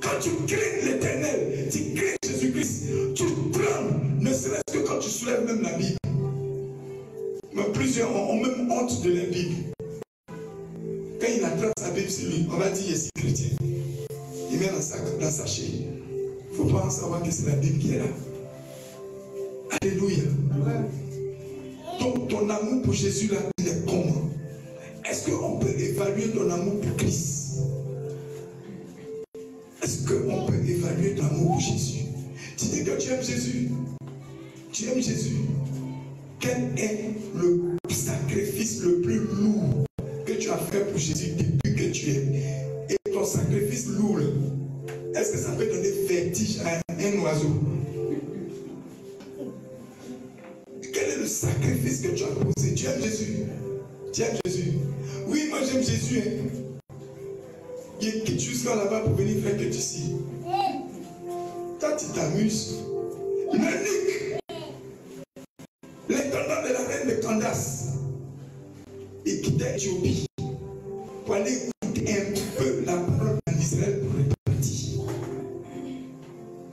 S1: Quand tu crains l'Éternel, tu crains Jésus-Christ, tu trembles, ne serait-ce que quand tu soulèves même la Bible. Mais plusieurs ont même honte de la Bible. Quand il attrape sa Bible sur lui, on va dire ici chrétien. Il met dans sa chair. Il ne faut pas en savoir que c'est la Bible qui est là. Alléluia. Donc ton amour pour Jésus là, il est comment? Est-ce qu'on peut évaluer ton amour pour Christ? Est-ce qu'on peut évaluer ton amour pour Jésus? Tu dis que tu aimes Jésus. Tu aimes Jésus. Quel est le sacrifice le plus lourd que tu as fait pour Jésus depuis que tu es? Et ton sacrifice lourd, est-ce que ça peut donner vertige à un oiseau? Quel est le sacrifice que tu as posé? Tu aimes Jésus? Tu aimes Jésus? Oui, moi j'aime Jésus. Il quitte jusqu'à là-bas pour venir faire que tu ici. Quand tu t'amuses, l'unique, l'intendant de la reine de Candace, il quittait Éthiopie pour aller écouter un peu la parole en Israël pour repartir.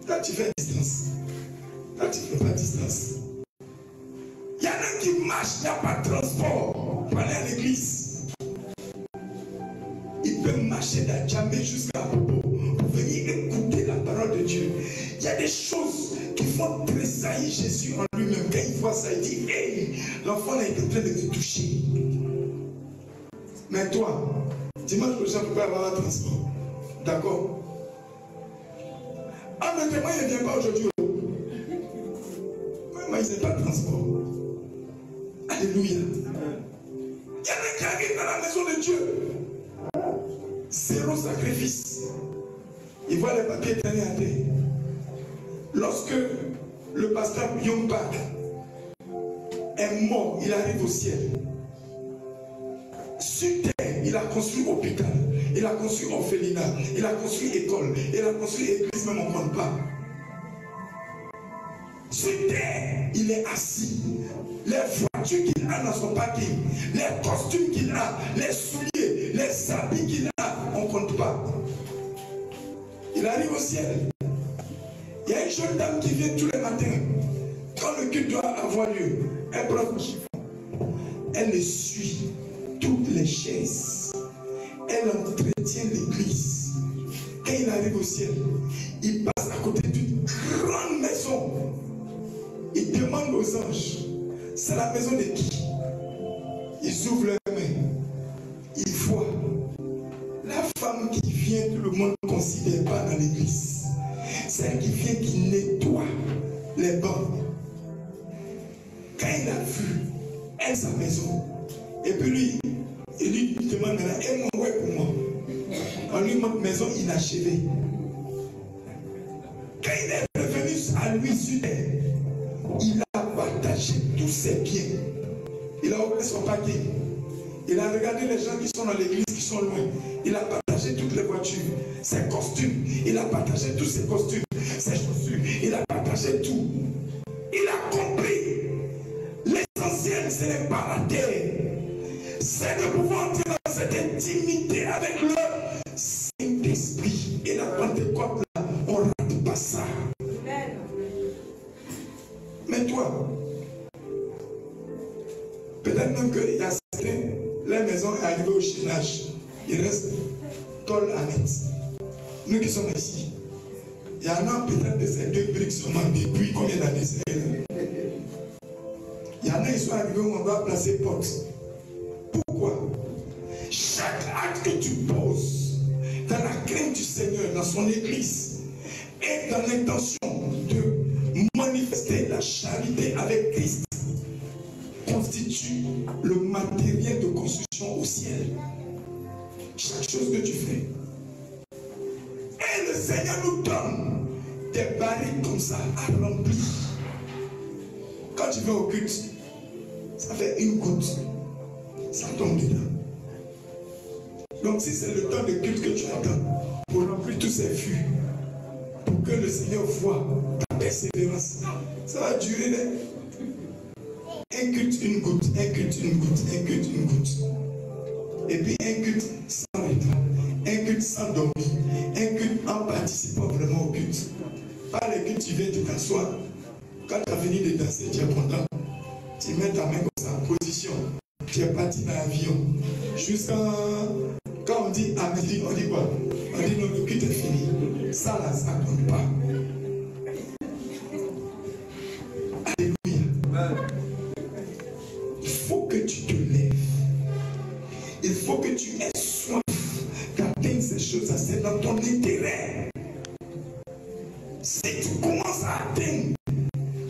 S1: Quand tu fais distance, quand tu ne fais pas distance, il y en a qui marchent, il n'y a pas de transport pour aller à l'église. Il peut marcher d'Adjamé jusqu'à Bobo pour venir écouter la parole de Dieu. Il y a des choses qui font tressaillir Jésus en lui-même. Quand il voit ça, il dit, hey, l'enfant est en train de me toucher. Mais toi, dimanche prochain, tu peux avoir un transport. D'accord? Ah, mais moi, il ne vient pas aujourd'hui. Moi, il n'y a pas de transport. Alléluia. Il y en a qui arrivent dans la maison de Dieu. Zéro sacrifice. Il voit les papiers traîner à terre. Lorsque le pasteur Young Park est mort, il arrive au ciel. Sur terre, il a construit hôpital, il a construit orphelinat, il a construit école, il a construit église, même on ne compte pas. Sur terre, il est assis. Les voitures qu'il a dans son parking, les costumes qu'il a, les souliers, les habits qu'il a, on ne compte pas. Il arrive au ciel. Il y a une jeune dame qui vient tous les matins. Quand le culte doit avoir lieu, elle prend le chiffon. Elle essuie toutes les chaises. Elle entretient l'église. Quand il arrive au ciel, il passe à côté d'une grande maison. Il demande aux anges, c'est la maison de qui? Ils ouvrent leurs mains. Ils voient la femme qui vient, tout le monde ne considère pas dans l'église. Celle qui vient, qui nettoie les bancs. Quand il a vu, elle, sa maison. Et puis lui, il lui demande maintenant, et mon ouais pour moi. On lui montre maison inachevée. Quand il est revenu à lui sur terre, il a partagé tous ses biens. Il a ouvert son paquet. Il a regardé les gens qui sont dans l'église, qui sont loin. Il a partagé toutes les voitures, ses costumes. Il a partagé tous ses costumes, ses chaussures. Il a partagé tout. Il a compris. L'essentiel, ce n'est pas la terre. C'est de pouvoir entrer dans cette intimité avec le Saint-Esprit. Et la Pentecôte, là, on il y a certains, la maison est arrivée au chinage. Il reste tol à net. Nous qui sommes ici, il y en a peut-être de ces 2 briques seulement depuis combien d'années? Il y en a, ils sont arrivés où on doit placer porte. Pourquoi? Chaque acte que tu poses dans la crainte du Seigneur, dans son église, et dans l'intention de manifester la charité avec Christ, constitue le matériel de construction au ciel. Chaque chose que tu fais. Et le Seigneur nous donne des barils comme ça à remplir. Quand tu vas au culte, ça fait une goutte, ça tombe dedans. Donc si c'est le temps de culte que tu attends pour remplir tous ces fûts, pour que le Seigneur voit ta persévérance, ça va durer. Un culte, une goutte, un culte, une goutte, un culte, une goutte. Et puis un culte sans repas, un culte sans dormir, un culte en participant vraiment au culte. Par les cultes, tu viens te t'asseoir. Quand tu as fini de danser, tu es content. Tu mets ta main comme ça en position. Tu es parti dans l'avion. Jusqu'à quand on dit amen, on dit quoi? On dit non, le culte est fini. Ça là, ça ne compte pas. Alléluia. Il faut que tu te lèves. Il faut que tu aies soif d'atteindre ces choses-là. C'est dans ton intérêt. Si tu commences à atteindre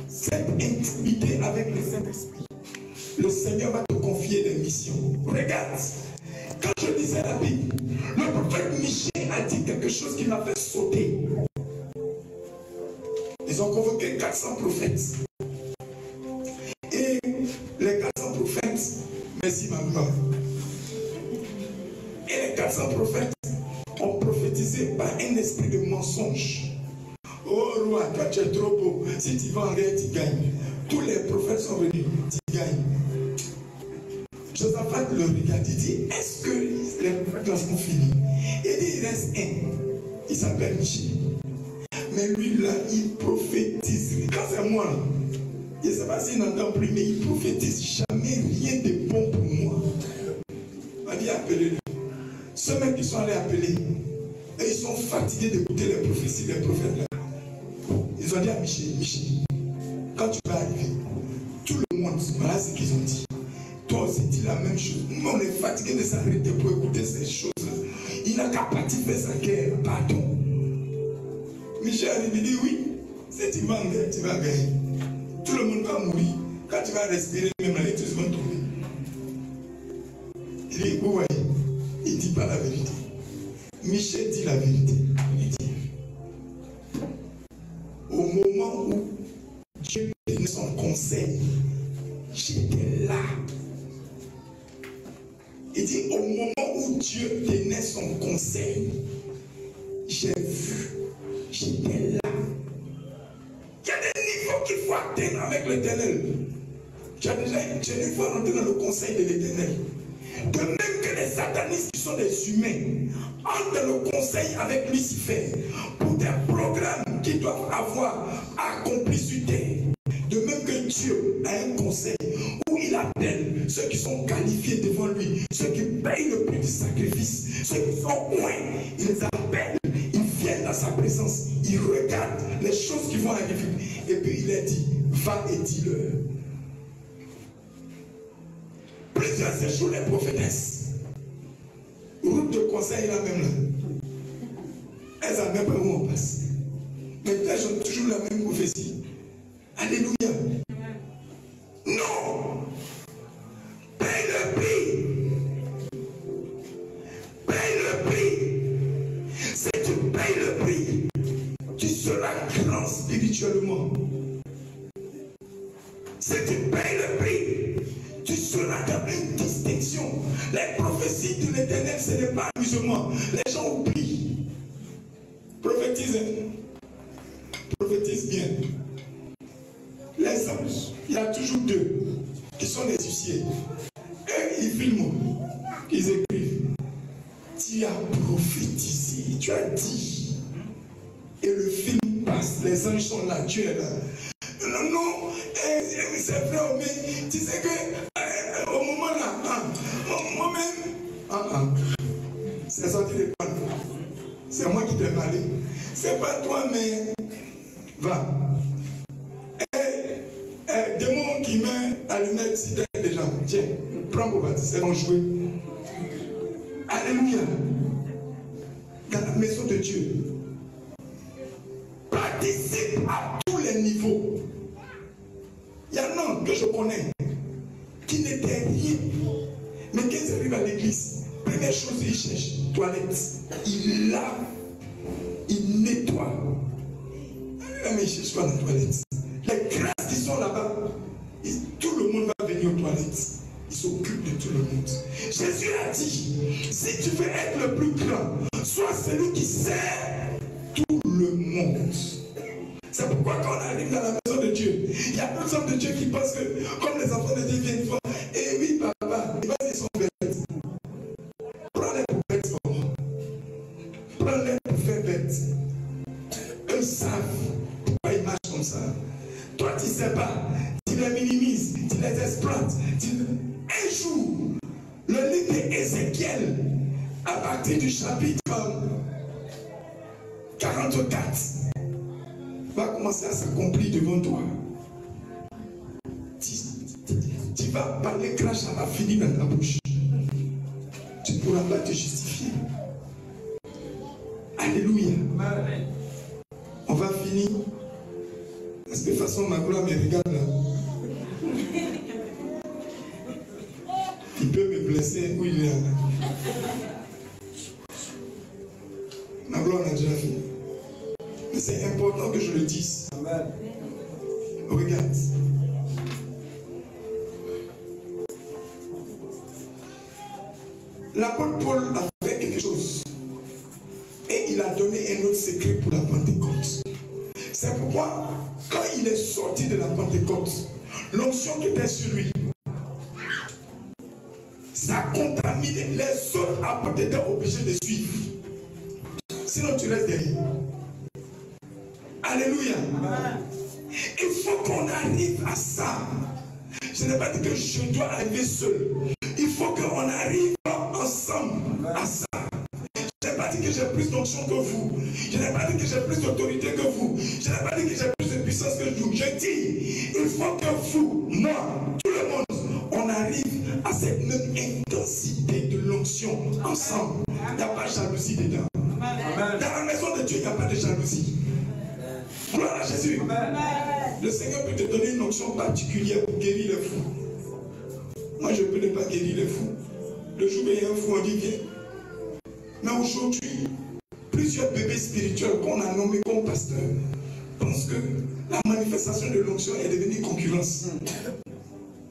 S1: cette intimité avec le Saint-Esprit, le Seigneur va te confier des missions. Regarde, quand je lisais la Bible, le prophète Michée a dit quelque chose qui m'a fait sauter. Ils ont convoqué 400 prophètes. Et les 400 prophètes, merci ma gloire. Et les 400 prophètes ont prophétisé par un esprit de mensonge. Oh roi, toi tu es trop beau. Si tu vas en guerre, tu gagnes. Tous les prophètes sont venus, tu gagnes. Josaphat le regarde, il dit, est-ce que les prophètes sont finis? Il dit, il reste un. Il s'appelle Michée. Mais lui là, il prophétise. Quand c'est moi, je ne sais pas s'il n'entend plus, mais il prophétise jamais rien de bon pour moi. On dit, appelez-le. Ceux mecs qui sont allés appeler, et ils sont fatigués d'écouter les prophéties des prophètes là. Ils ont dit à Michée, quand tu vas arriver, tout le monde, voilà ce qu'ils ont dit. Toi aussi dis la même chose. Nous on est fatigués de s'arrêter pour écouter ces choses-là. Il n'a qu'à partir faire sa guerre, pardon. Michée arrive, il dit oui, si tu vas en guerre, tu vas gagner. Tout le monde va mourir. Quand tu vas respirer, même là, tous vont tomber. Il dit, vous voyez, il ne dit pas la vérité. Michée dit la vérité. Il dit, au moment où Dieu donnait son conseil, j'étais là. Il dit, au moment où Dieu donnait son conseil, j'ai vu, j'étais là. Il y a des niveaux qu'il faut atteindre avec l'Éternel. Tu as déjà une fois rentré dans le conseil de l'Éternel. De même que les satanistes qui sont des humains entrent dans le conseil avec Lucifer pour des programmes qu'ils doivent avoir accomplis sur terre. De même que Dieu a un conseil où il appelle ceux qui sont qualifiés devant lui, ceux qui payent le prix du sacrifice, ceux qui sont loin, il les appelle, ils viennent dans sa présence, ils regardent les choses qui vont arriver. Et puis il leur dit, va et dis-leur. Plusieurs séjours les prophétesses. Route de conseil là même là. Elles n'ont même pas où on passe. Mais elles ont toujours la même prophétie. Alléluia. Non. Paye le prix. Paye le prix. Si tu payes le prix, tu seras grand spirituellement. Si tu payes le prix, tu seras dans une distinction. Les prophéties de l'Éternel, ce n'est pas amusement. Les gens oublient. Prophétise. Prophétise bien. Les anges, il y a toujours deux qui sont les huissiers. Eux, ils filment, ils écrivent. Tu as prophétisé, tu as dit. Et le film passe, les anges sont là, Dieu est là. Non, c'est vrai, mais tu sais que au moment là, Moi-même, c'est sorti de toi. C'est moi qui t'ai parlé. C'est pas toi, mais va. Démon qui met allumette si t'es des gens. Tiens, prends pour baptême, c'est mon jouet. Alléluia. Dans la maison de Dieu. Participe à tous les niveaux. Il y en a que je connais qui n'étaient rien. Mais quand ils arrivent à l'église, première chose, ils cherchent toilette. Ils lavent. Ils nettoient. Mais ils cherchent pas la toilette. Les grâces qui sont là-bas, tout le monde va venir aux toilettes. Ils s'occupent de tout le monde. Jésus a dit, si tu veux être le plus grand, sois celui qui sert tout le monde. C'est pourquoi quand on arrive dans la maison de Dieu, il y a d'autres hommes de Dieu qui pensent que, comme les enfants de Dieu viennent voir, et oui, papa, ils sont bêtes. Prends-les pour bêtes pour moi. Prends-les pour faire bêtes. Eux, ils savent pourquoi ils marchent comme ça. Toi, tu ne sais pas. Tu les minimises, tu les exploites. Un jour, le livre d'Ézéchiel, à partir du chapitre 44, va commencer à s'accomplir devant toi. Tu vas parler crash, ça va finir dans ta bouche. Tu ne pourras pas te justifier. Alléluia. On va finir. Parce que de toute façon, ma gloire me regarde là. Il peut me blesser où il est là. Ma gloire a déjà fini. Mais c'est important que je le dise. Amen. Regarde. L'apôtre Paul a fait quelque chose. Et il a donné un autre secret pour la Pentecôte. C'est pourquoi, quand il est sorti de la Pentecôte, l'onction qui était sur lui, ça a contaminé. Les autres apôtres étaient obligés de suivre. Sinon tu restes derrière. Alléluia. Il faut qu'on arrive à ça. Je n'ai pas dit que je dois arriver seul. Il faut qu'on arrive ensemble à ça. Je n'ai pas dit que j'ai plus d'onction que vous. Je n'ai pas dit que j'ai plus d'autorité que vous. Je n'ai pas dit que j'ai plus de puissance que vous. Je dis, il faut que vous, moi, tout le monde, on arrive à cette même intensité de l'onction ensemble. Il n'y a pas de jalousie dedans. Dans la maison de Dieu, il n'y a pas de jalousie. Gloire à Jésus. Le Seigneur peut te donner une onction particulière pour guérir les fous. Moi, je peux ne pas guérir les fous. Le jour où il y a un fou, on dit viens. Mais aujourd'hui, plusieurs bébés spirituels qu'on a nommés comme pasteurs pensent que la manifestation de l'onction est devenue concurrence.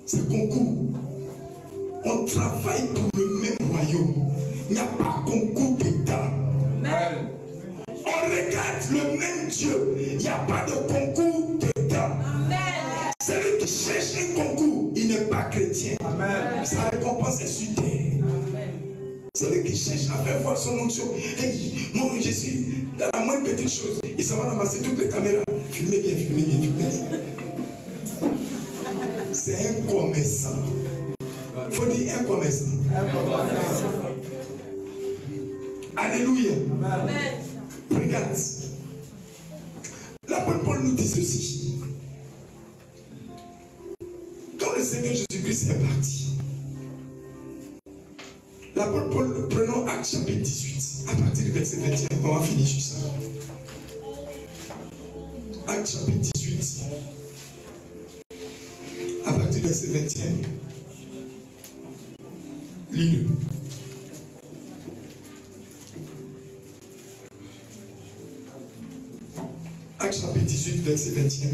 S1: C'est concours. On travaille pour le même royaume. Il n'y a pas concours d'État. On regarde le même Dieu. Il n'y a pas de concours d'État. Celui qui cherche un concours, il n'est pas chrétien. Sa récompense est sur terre. Celui qui cherche à faire voir son onction. Hey, moi je suis dans la moindre petite chose. Il s'en va ramasser toutes les caméras. Filmez bien, filmez bien, filmez bien. C'est un commerçant. Il faut dire un commerçant. Alléluia. Amen. Regarde. L'apôtre Paul nous dit ceci. Quand le Seigneur Jésus-Christ est parti, l'apôtre Paul, prenons Actes chapitre 18, à partir du verset 21, on va finir sur ça. Actes chapitre 18, à partir du verset 21. Lis-le. Actes chapitre 18, verset 21.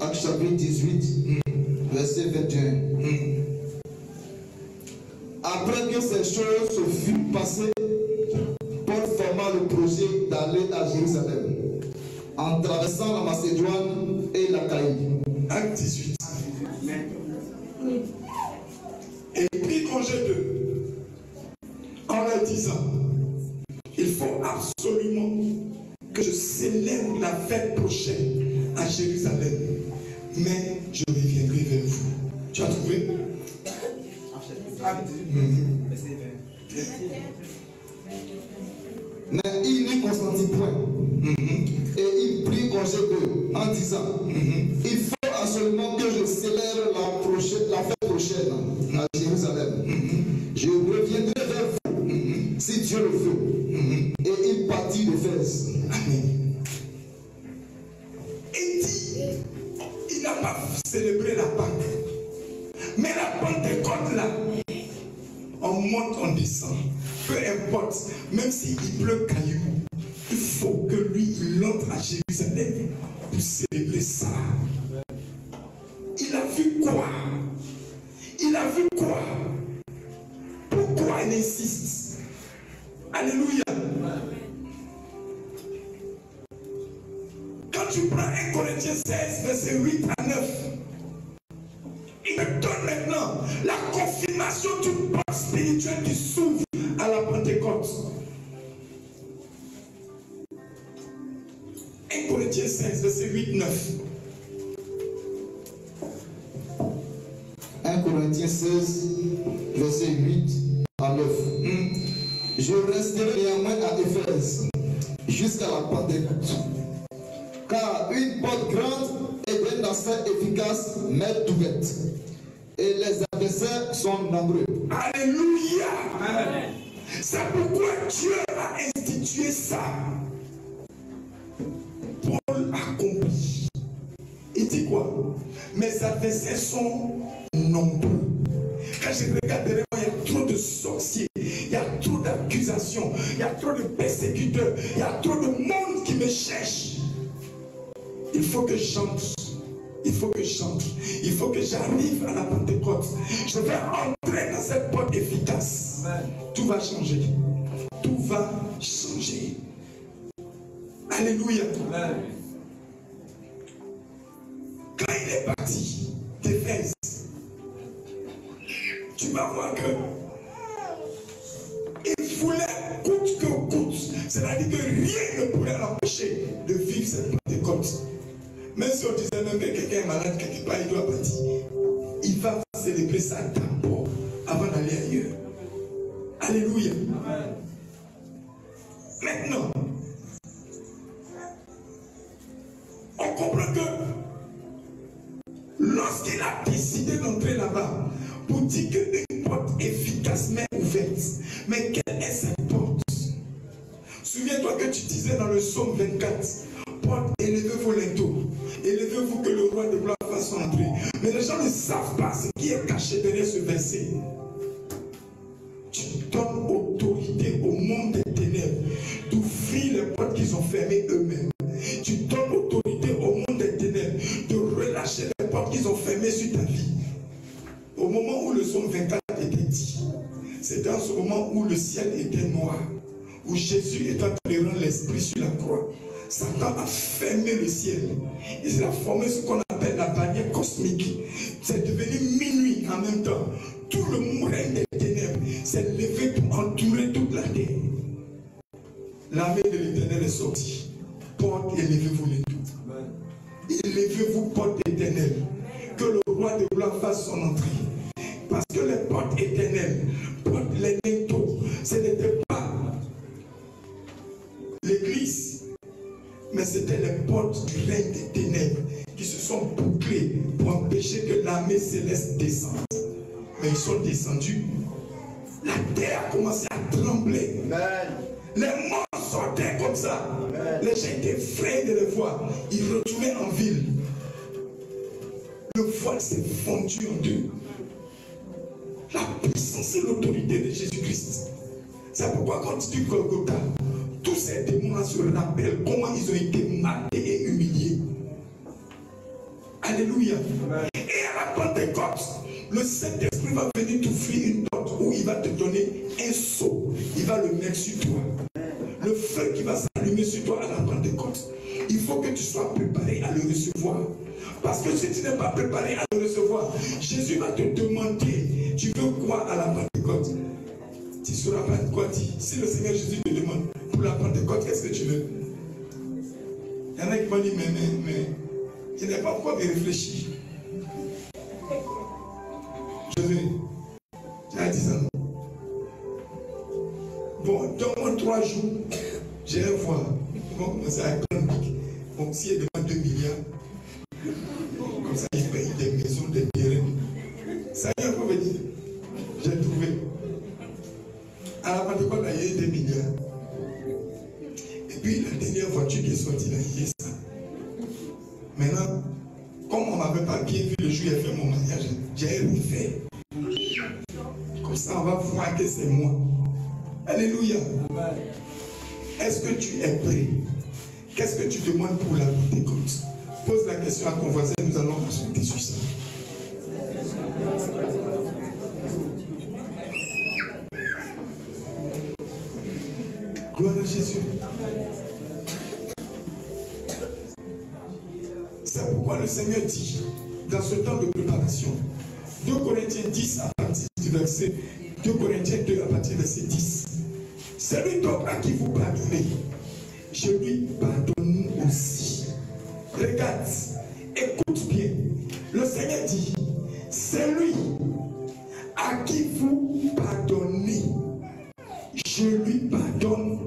S2: Actes chapitre 18, verset 21. Après que ces choses se furent passées, Paul forma le projet d'aller à Jérusalem, en traversant la Macédoine et l'Achaïe.
S1: Acte 18. Et prit congé d'eux en leur disant, il faut absolument que je célèbre la fête prochaine à Jérusalem. Mais je reviendrai vers vous. Tu as trouvé?
S2: Mais il n'y consentit point. Et il prit congé d'eux en disant, il faut absolument que je célèbre la fête prochaine à Jérusalem. Je reviendrai vers vous, si Dieu le veut. Et il partit d'Éphèse.
S1: Amen. Il dit, il n'a pas célébré la Pâque. Mais la Pentecôte là, on monte, on descend. Peu importe, même s'il pleut caillou, il faut que lui, il entre à Jérusalem pour célébrer ça. Il a vu quoi? Il a vu quoi? Pourquoi il insiste? Alléluia. Quand tu prends 1 Corinthiens 16, verset 8 à 9, il me donne maintenant la confirmation d'une porte spirituelle qui s'ouvre à la Pentecôte. 1 Corinthiens 16, verset 8, 9.
S2: 1 Corinthiens 16, verset 8 à 9. Je resterai néanmoins à Éphèse jusqu'à la Pentecôte. Car une porte grande et d'un accès efficace m'est ouverte. Et les adversaires sont nombreux.
S1: Alléluia. Amen. C'est pourquoi Dieu a institué ça. Paul accomplit. Il dit quoi? Mes adversaires sont nombreux. Quand je regarde derrière moi, il y a trop de sorciers, il y a trop d'accusations, il y a trop de persécuteurs, il y a trop de monde qui me cherche. Il faut que j'entre. Il faut que j'entre. Il faut que j'arrive à la Pentecôte. Je vais entrer dans cette porte efficace. Amen. Tout va changer. Tout va changer. Alléluia. Amen. Quand il est parti d'Éphèse, tu vas voir que il voulait coûte que coûte. C'est-à-dire que rien ne pourrait l'empêcher de vivre cette Pentecôte. Même si on disait même que quelqu'un est malade quelque part, il doit partir. Il va célébrer ça d'abord avant d'aller ailleurs. Alléluia. Amen. Maintenant, on comprend que lorsqu'il a décidé d'entrer là-bas pour dire qu'une porte efficace m'est ouverte, mais quelle est cette porte? Souviens-toi que tu disais dans le psaume 24, porte, élevez-vous les taux, élevez-vous que le roi de gloire fasse son entrée. Mais les gens ne savent pas ce qui est caché derrière ce verset. Tu donnes autorité au monde des ténèbres d'ouvrir les portes qu'ils ont fermées eux-mêmes. Tu donnes autorité au monde des ténèbres de relâcher les portes qu'ils ont fermées sur ta vie. Au moment où le psaume 24 était dit, c'était en ce moment où le ciel était noir, où Jésus était en train de rendre l'esprit sur la croix. Satan a fermé le ciel. Il a formé ce qu'on appelle la barrière cosmique. C'est devenu minuit en même temps. Tout le règne des ténèbres s'est levé pour entourer toute la terre. L'armée de l'Éternel est sortie. Porte, élevez-vous les tout. Élevez-vous, porte éternelle. Que le roi de gloire fasse son entrée. Parce que les portes éternelles, portes les linteaux, ce n'était pas l'église, mais c'était les portes du règne des ténèbres qui se sont bouclées pour empêcher que l'armée céleste descende. Mais ils sont descendus. La terre a commencé à trembler. Amen. Les morts sortaient comme ça. Amen. Les gens étaient effrayés de les voir. Ils retournaient en ville. Le voile s'est fondu en deux. La puissance et l'autorité de Jésus-Christ. C'est pourquoi quand tu dis Golgotha, tous ces démons se rappellent comment ils ont été matés et humiliés. Alléluia. Amen. Et à la Pentecôte, le Saint-Esprit va venir t'offrir une porte où il va te donner un seau. Il va le mettre sur toi. Le feu qui va s'allumer sur toi à la Pentecôte. Il faut que tu sois préparé à le recevoir. Parce que si tu n'es pas préparé à le recevoir, Jésus va te demander, tu veux quoi à la Pentecôte? Tu ne sauras pas quoi dire. Si le Seigneur Jésus te demande, pour la Pentecôte, qu'est-ce que tu veux? Il y en a qui m'ont dit, mais, je n'ai pas encore réfléchi. Je vais. J'ai 10 ans. Bon, donne-moi 3 jours, j'irai voir. Ils vont commencer à économique. Bon, si ils demandent 2 milliards, comme ça, ils payent des maisons, des terrains. Ça y est, vous me dire. J'ai trouvé. À la Pentecôte, il y a eu 2 milliards. Et puis, la dernière voiture qui est sortie, là, il y a ça. Maintenant, comme on ne m'avait pas bien vu le jour où j'ai fait mon mariage, j'ai refait. Comme ça, on va voir que c'est moi. Alléluia. Est-ce que tu es prêt? Qu'est-ce que tu demandes pour la Pentecôte? Pose la question à ton voisin, nous allons consulter sur ça. Gloire à Jésus. C'est pourquoi le Seigneur dit, dans ce temps de préparation, 2 Corinthiens 10 à partir du verset 2 Corinthiens 2 à partir du verset 10. Celui donc à qui vous pardonnez, je lui pardonne aussi. Regarde, écoute bien. Le Seigneur dit, celui à qui vous pardonnez, je lui pardonne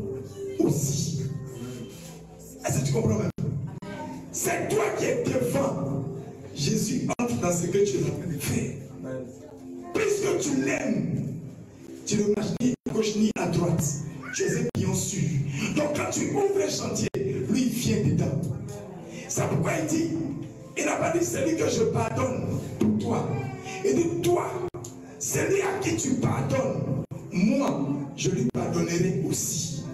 S1: aussi. Est-ce que tu comprends même? C'est toi qui es devant. Jésus entre dans ce que tu es en train de faire. Puisque tu l'aimes, tu ne marches ni à gauche ni à droite. Tu es un pion sûr. Donc quand tu ouvres un chantier, lui il vient dedans. C'est pourquoi il dit, il n'a pas dit celui que je pardonne pour toi. Il dit toi, celui à qui tu pardonnes, moi, je lui pardonnerai aussi.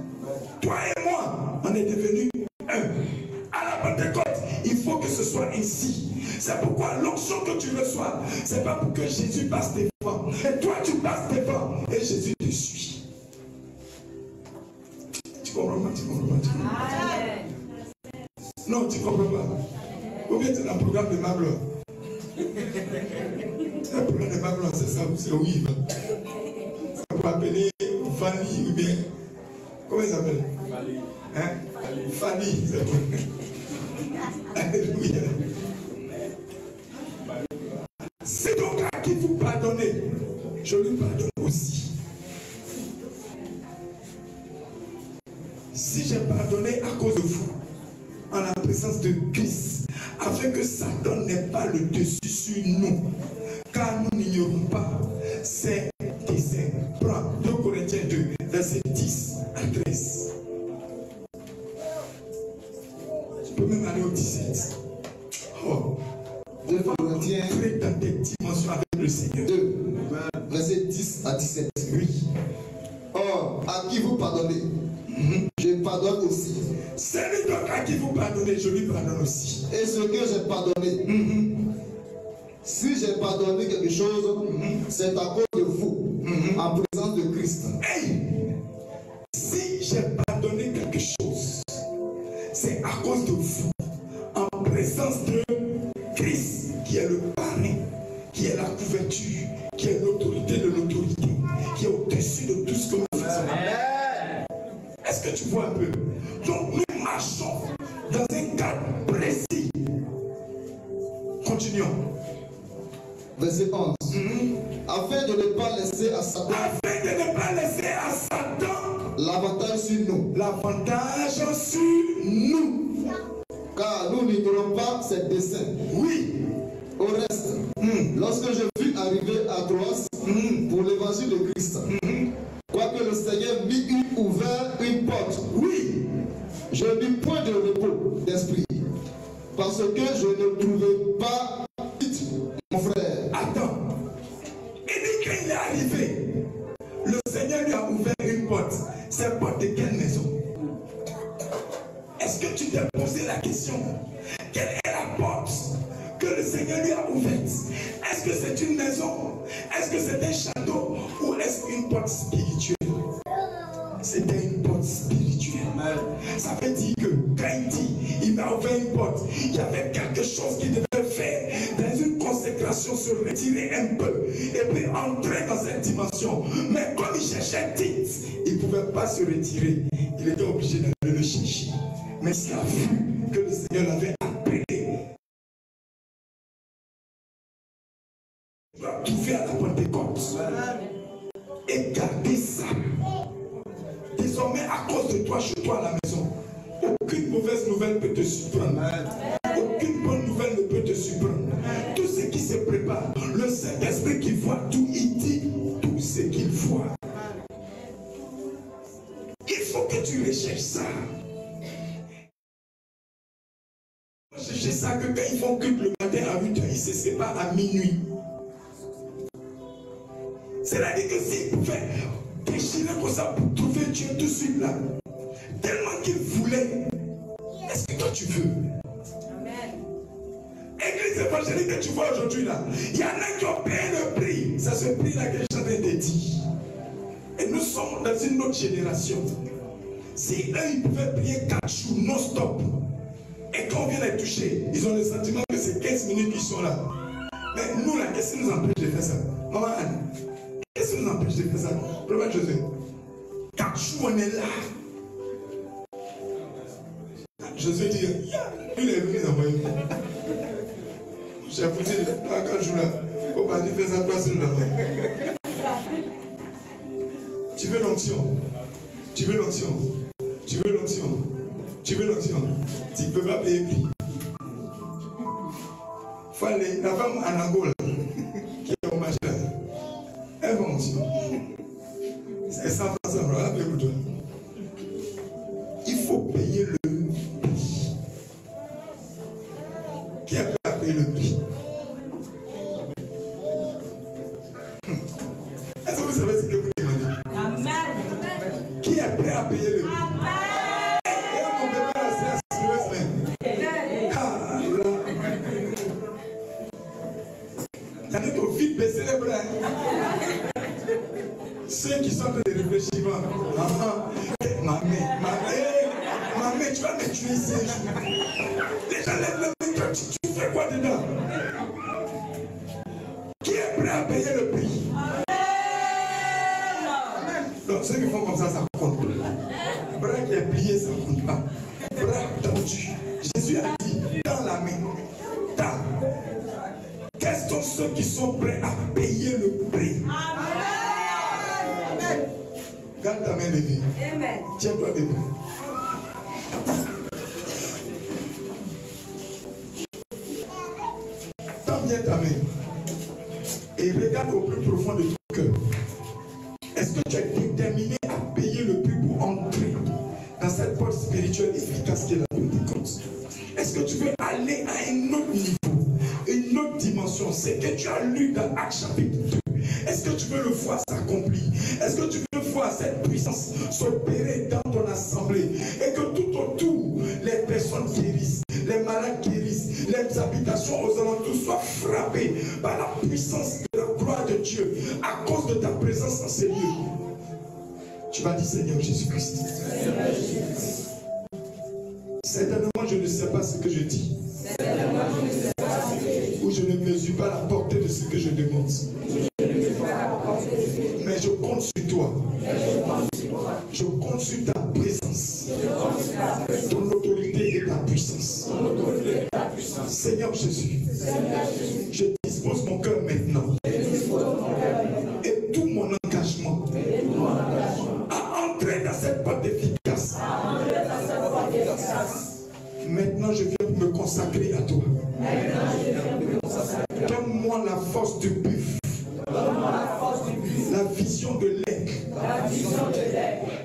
S1: Toi et moi, on est devenus un. À la Pentecôte, il faut que ce soit ainsi. C'est pourquoi l'onction que tu reçois, ce n'est pas pour que Jésus passe devant. Et toi, tu passes devant et Jésus te suit. Tu comprends pas, tu comprends pas, tu comprends pas. Non, tu comprends pas. Ou bien tu es dans le programme de ma gloire. Le programme de ma gloire, c'est ça, c'est où il va. Ça peut appeler Fanny ou bien. Comment il s'appelle? Hein? Fanny. Alléluia. C'est donc à qui vous pardonnez, je lui pardonne aussi. Si j'ai pardonné à cause de vous, en la présence de Christ, afin que Satan n'ait pas le dessus sur nous, car nous n'ignorons pas ses desseins. Prends 2 Corinthiens 2, verset 10 à 13. Tu peux même aller au 17. Oh.
S2: 2 Corinthiens
S1: dans des dimensions avec le Seigneur.
S2: 2, verset 10 à 17.
S1: Oui.
S2: Or, à qui vous pardonnez, je pardonne aussi.
S1: Celui donc à qui vous pardonnez, je lui pardonne aussi.
S2: Et ce que j'ai pardonné, si j'ai pardonné quelque chose, c'est à cause de vous, en présence de Christ.
S1: Hey! Si j'ai pardonné quelque chose, c'est à cause de vous, en présence de Christ, qui est le parrain, qui est la couverture, qui est l'autorité de l'autorité, qui est au-dessus de tout ce que nous faisons. Est-ce que tu vois un peu? Donc nous marchons dans un cadre précis. Continuons.
S2: Verset 11. Afin de ne pas laisser à Satan, l'avantage sur nous.
S1: L'avantage sur nous.
S2: Car nous n'ignorons pas ses desseins.
S1: Oui.
S2: Au reste, lorsque je fus arrivé à Troas pour l'évangile de Christ, quoique le Seigneur m'eût ouvert une porte, oui, je n'eus point de repos d'esprit, parce que je ne trouvais pas mon frère.
S1: Attends. Il dit qu'il est arrivé. Le Seigneur lui a ouvert une porte. C'est porte de quelle maison? Est-ce que tu t'es posé la question? Quelle est la porte que le Seigneur lui a ouverte? Est-ce que c'est une maison? Est-ce que c'est un château? Ou est-ce une porte spirituelle? C'était une porte spirituelle. Ça veut dire que quand il dit il m'a ouvert une porte, il y avait quelque chose qu'il devait faire dans une consécration, se retirer un peu et puis entrer dans cette dimension. Mais comme il cherchait titre, il ne pouvait pas se retirer. Il était obligé d'aller le chercher. Mais il a vu que le Seigneur l'avait appelé. Tu dois trouver à la Pentecôte et garder ça. Désormais, à cause de toi, chez toi à la maison, aucune mauvaise nouvelle peut te surprendre. Aucune bonne nouvelle ne peut te surprendre. Tout ce qui se prépare, le Saint-Esprit qui voit tout, il dit tout ce qu'il voit. Il faut que tu recherches ça. Chercher ça que quand ils font culte le matin à 8h, ils se séparent à minuit. C'est-à-dire que s'ils pouvaient déchirer comme ça pour trouver Dieu tout de suite là, tellement qu'ils voulaient, est-ce que toi tu veux? Église évangélique que tu vois aujourd'hui là, il y en a qui ont payé le prix. C'est ce prix-là que j'avais dit. Et nous sommes dans une autre génération. Si eux ils pouvaient prier 4 jours non-stop, et quand on vient les toucher, ils ont le sentiment que c'est 15 minutes qu'ils sont là. Mais nous là, qu'est-ce qui nous empêche de faire ça? Maman Anne, qu'est-ce qui nous empêche de faire ça? Prophète José, 4 jours on est là. Josué dit, il est venu d'envoyer. J'ai poussé 4 jours là. Faut pas dire faire ça toi seul là. Tu veux l'onction? Tu veux l'onction? Tu veux l'onction? Tu veux l'onction? Tu ne peux pas payer prix. Faut aller, la femme en Angola, qui est au machin, elle va onction. C'est 100 francs, voilà, écoute-toi. Il faut payer le prix. Qui est prêt à payer le prix? Est-ce que vous savez ce que vous demandez? Amen. Qui est prêt à payer le prix? Vite baisser les bras. Ceux qui sont en train de réfléchir, maman, tu vas me tuer ici. Déjà, lève-le, tu fais quoi dedans? Qui est prêt à payer le prix? Donc, ceux qui font comme ça compte. Bras qui est plié, ça ne compte pas. Bras tendu. Jésus a dit, dans la main. Quels sont ceux qui sont prêts à payer le prix? Amen. Garde ta main levée. Tiens-toi debout. Tends bien ta main et regarde au plus profond de ton cœur. Est-ce que tu es déterminé à payer le prix pour entrer dans cette porte spirituelle efficace qui est la Pentecôte? Est-ce que tu veux aller à un autre niveau, une autre dimension? C'est que tu as lu dans Actes chapitre 2. Est-ce que tu veux le voir s'accomplir? Est-ce que tu veux voir cette puissance s'opérer dans ton assemblée? Et que tout autour, les personnes guérissent, les malades guérissent, les habitations aux alentours soient frappées par la puissance de la gloire de Dieu à cause de ta présence dans ces lieux. Tu vas dire Seigneur Jésus-Christ. Certainement, je ne sais pas ce que je dis. Ou je ne mesure pas la portée de ce que je demande. Mais je compte sur toi. Je compte sur ta présence. Ton autorité et ta puissance. Seigneur Jésus, je dispose mon cœur maintenant. Et tout mon engagement à entrer dans cette porte efficace. Maintenant, je viens me consacrer à toi. Donne-moi la force du buffle, la vision de l'aigle,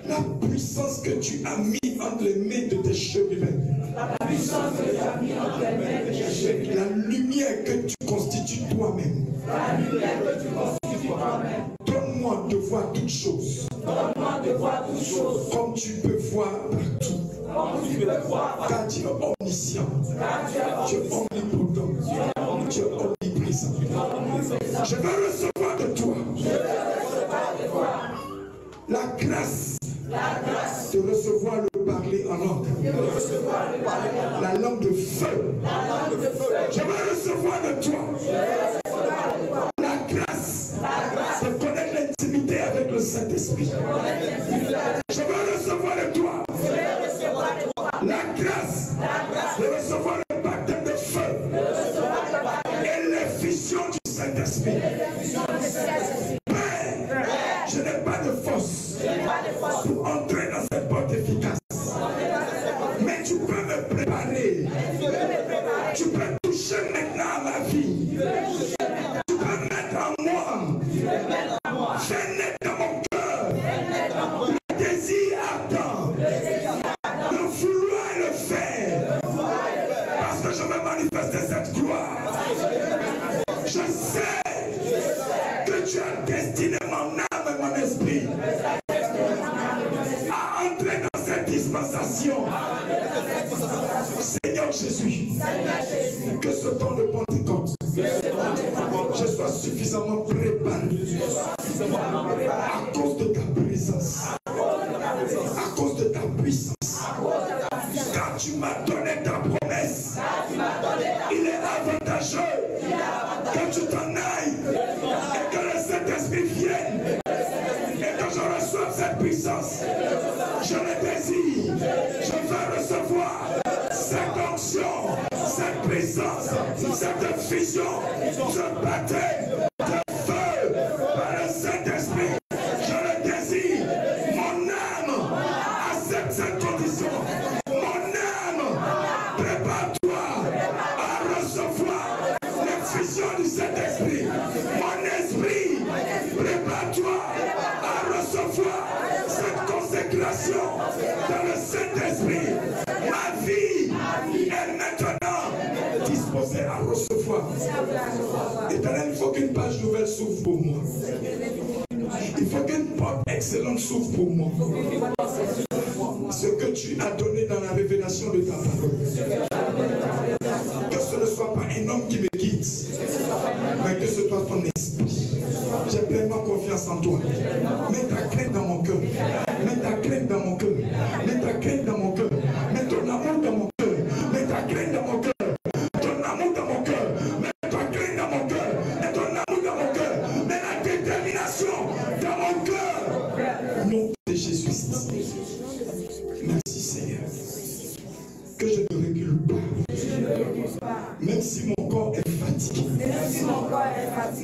S1: la puissance que tu as mis entre les mains de tes cheveux, la lumière que tu constitues toi-même. Donne-moi de voir toutes choses, comme tu peux voir partout. Car tu es omniscient, tu es omnipotent, tu es omniprésent. Je veux recevoir de toi la grâce de recevoir le parler en langue, la langue de feu. Je veux recevoir de toi la grâce de connaître l'intimité avec le Saint-Esprit. Je veux recevoir de toi la grâce de recevoir Saint-Esprit. Père, je n'ai pas de force pour entrer dans cette porte efficace. Mais tu peux me préparer. Tu peux toucher maintenant à ma vie. Tu peux mettre en moi. Fais naître dans mon cœur le désir ardent de vouloir le faire. Parce que je veux manifester cette gloire. Je sais que tu as destiné mon âme et mon esprit à entrer dans cette dispensation. Seigneur Jésus, que ce temps de Pentecôte, je sois suffisamment préparé à cause de ta présence, à cause de ta puissance. Car tu m'as donné ta promesse. Il est avantageux que tu t'en ailles et que le Saint-Esprit vienne et que je reçoive cette puissance. Je le désire. Je veux recevoir cette onction, cette puissance, cette fusion, ce baptême de feu par le Saint-Esprit. Je le désire. Mon âme accepte cette condition. Mon âme, prépare-toi à recevoir l'infusion du Saint-Esprit. Mon esprit, prépare-toi à recevoir cette consécration dans le Saint-Esprit. Ma vie est maintenant disposée à recevoir. Éternel, il faut qu'une page nouvelle s'ouvre pour moi. Il faut qu'une porte excellente s'ouvre pour moi. Ce que tu as donné dans la révélation de ta parole. Que ce ne soit pas un homme qui me guide, mais que ce soit ton esprit. J'ai pleinement confiance en toi. Mets ta crainte dans mon cœur. Mets ta crainte dans mon cœur. Mets ta crainte dans mon cœur. Mets ton amour dans mon cœur. Mets ta crainte dans mon cœur. Ton amour dans mon cœur. Mets ta crainte dans mon cœur. Mets ton amour dans mon cœur. Mets la détermination dans mon cœur. Nom de Jésus. Merci Seigneur. Que je ne recule pas. Même si mon corps est fatigué.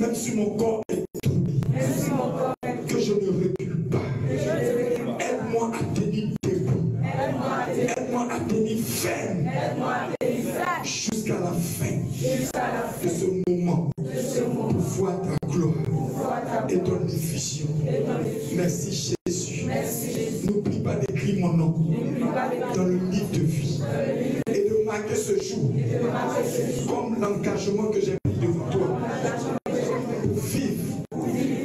S1: Même si mon corps est troublé. Que je ne recule pas. Aide-moi à tenir debout. Aide-moi à tenir ferme. Jusqu'à la fin de ce moment. Pour voir ta gloire et ton effusion. Merci Jésus. N'oublie pas d'écrire mon nom dans le livre de vie et de marquer ce jour comme l'engagement que j'ai pris devant toi pour vivre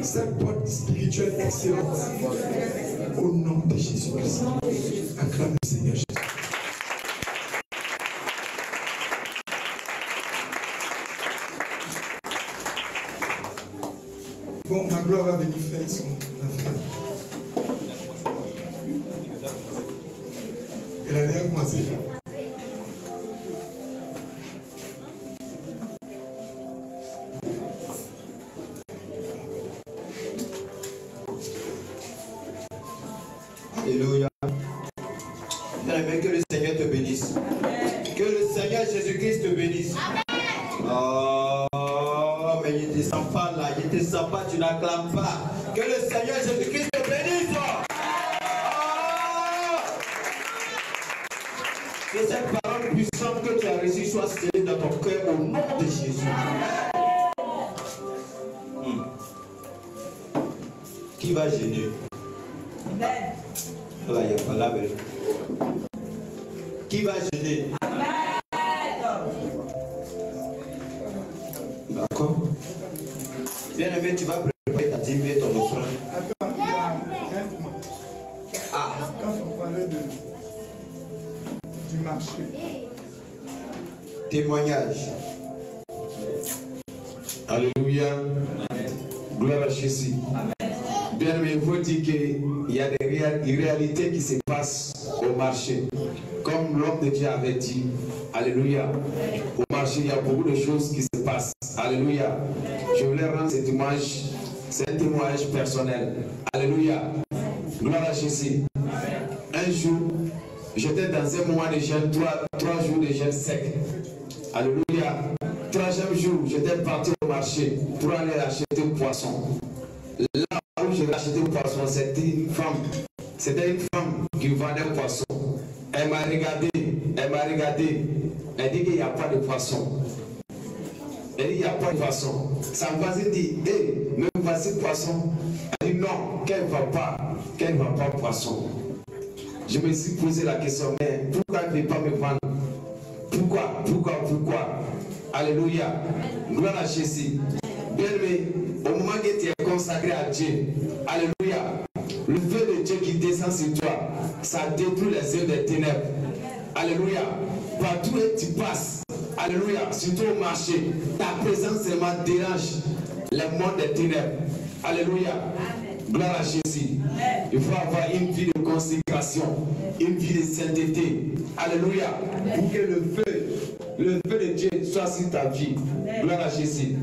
S1: cette porte spirituelle excellente au nom de Jésus-Christ. Acclame le Seigneur Jésus. Bon, ma gloire va venir faire son affaire. Elle a déjà commencé.
S3: Alléluia. Bien-aimé, que le Seigneur te bénisse. Que le Seigneur Jésus-Christ te bénisse. Oh, mais il ne descend pas là, il ne descend pas, tu n'acclames pas. Que le Seigneur Jésus-Christ te bénisse. Que cette parole puissante que tu as reçue soit scellée dans ton cœur au nom de Jésus. Qui va gêner? Qui va gêner? D'accord. Bien-aimé, tu vas préparer ta dîme et ton offrande. Ah.
S1: Quand on parlait du marché.
S3: Témoignage.
S4: Alléluia. Gloire à Jésus. Bien, mais il faut dire qu'il y a des réalités qui se passent au marché. Comme l'homme de Dieu avait dit. Alléluia. Au marché, il y a beaucoup de choses qui se passent. Alléluia. Je voulais rendre ce témoignage. C'est un témoignage personnel. Alléluia. Gloire à Jésus. Un jour, j'étais dans un moment de jeûne, 3 jours de jeûne sec. Alléluia. troisième jour, j'étais parti au marché pour aller acheter poisson. Là où j'ai acheté le poisson, c'était une femme. C'était une femme qui vendait le poisson. Elle m'a regardé. Elle dit qu'il n'y a pas de poisson. Elle dit qu'il n'y a pas de poisson. Sa voisine dit, hé, me voici poisson. Elle dit non, qu'elle ne va pas poisson. Je me suis posé la question, mais pourquoi elle ne veut pas me vendre? Pourquoi? Alléluia. Gloire à Jésus. Bien-aimé, au moment que tu es consacré à Dieu, alléluia, le feu de Dieu qui descend sur toi, ça détruit les œuvres des ténèbres. Alléluia. Partout où tu passes, alléluia, surtout au marché, ta présence seulement dérange les mondes des ténèbres. Alléluia. Gloire à Jésus. Il faut avoir une vie de consécration, une vie de sainteté. Alléluia. Pour que le feu de Dieu soit sur ta vie. Gloire à Jésus.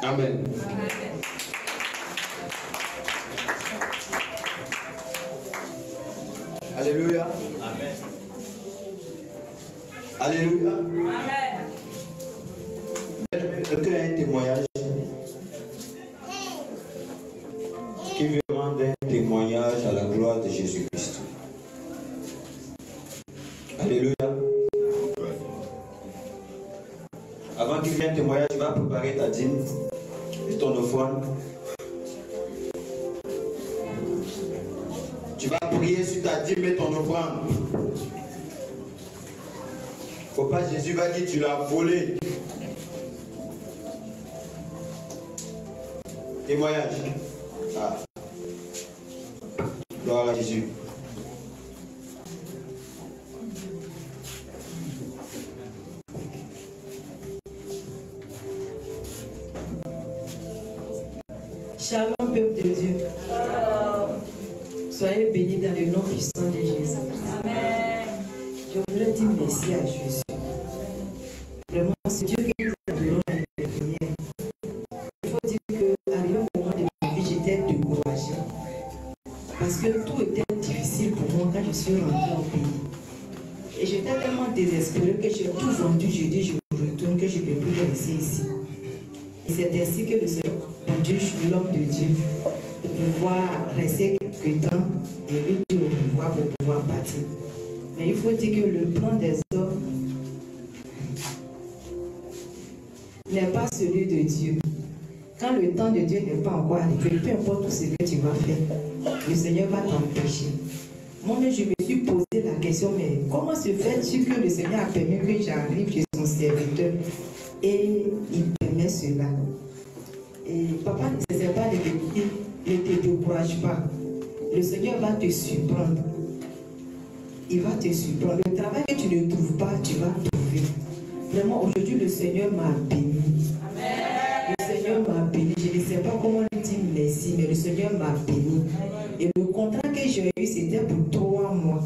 S4: Amen.
S3: Alléluia. Amen. Alléluia. Amen. Est-ce qu'il y a un témoignage qui veut rendre un témoignage à la gloire de Jésus-Christ? Alléluia. Avant qu'il vienne un témoignage, tu vas préparer ta dîme et ton offrande. Tu vas prier sur ta dîme et ton offrande. Faut pas, Jésus va dire tu l'as volé. Témoignage. Ah. Gloire à Jésus.
S5: Shalom, peuple de Dieu. Soyez bénis dans le nom puissant de Jésus. Amen. Je voudrais dire merci à Jésus. Vraiment, c'est Dieu qui nous a donné la prière. Il faut dire qu'à un moment de ma vie, j'étais découragée. Parce que tout était difficile pour moi quand je suis rentrée au pays. Et j'étais tellement désespérée que j'ai tout vendu. J'ai dit, je retourne, que je ne peux plus rester ici. Et c'est ainsi que le Seigneur, Dieu, je suis l'homme de Dieu, de pouvoir rester quelque temps et lui dire au pouvoir pour pouvoir partir. Mais il faut dire que le plan des hommes n'est pas celui de Dieu. Quand le temps de Dieu n'est pas encore arrivé, peu importe tout ce que tu vas faire, le Seigneur va t'empêcher. Moi-même, je me suis posé la question, mais comment se fait-il que le Seigneur a permis que j'arrive chez son serviteur et il permet cela? Et papa ne sait pas de dire, ne te décourage pas. Le Seigneur va te surprendre. Il va te surprendre. Le travail que tu ne trouves pas, tu vas trouver. Vraiment, aujourd'hui, le Seigneur m'a béni. Amen. Le Seigneur m'a béni. Je ne sais pas comment lui dire merci, mais le Seigneur m'a béni. Et le contrat que j'ai eu, c'était pour 3 mois.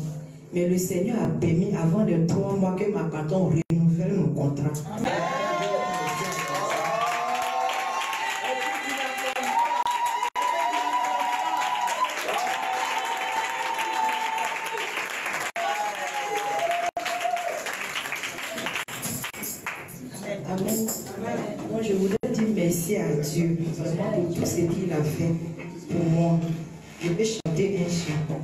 S5: Mais le Seigneur a permis, avant les 3 mois, que ma canton renouvelle mon contrat. Amen. Amen. Moi, je voudrais dire merci à Dieu vraiment pour tout ce qu'il a fait pour moi. Je vais chanter un chant.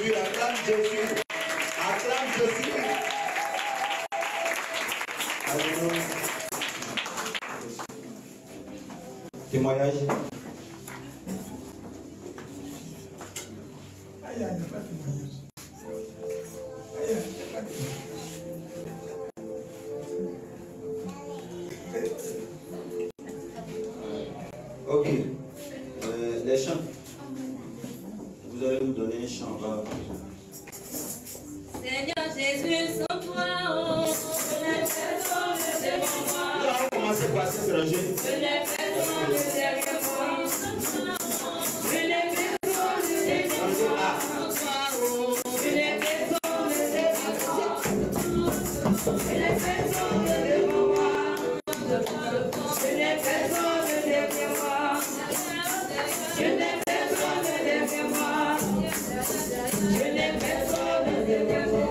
S3: Jésus, acclame Jésus. Acclame Jésus. Alléluia. Témoignage.
S1: Il n'y a pas de témoignage.
S3: Ok. Les chants. Vous allez nous donner un chant.
S6: Seigneur Jésus, sans toi, oh, je n'ai personne devant moi.
S3: Nous allons commencer par s'étranger.
S6: Je n'ai personne derrière moi. Je n'ai personne devant moi. Sans toi, oh, je n'ai personne devant moi. Je n'ai personne devant moi. Je n'ai personne derrière moi. Je n'ai personne derrière moi. Je n'ai personne derrière moi.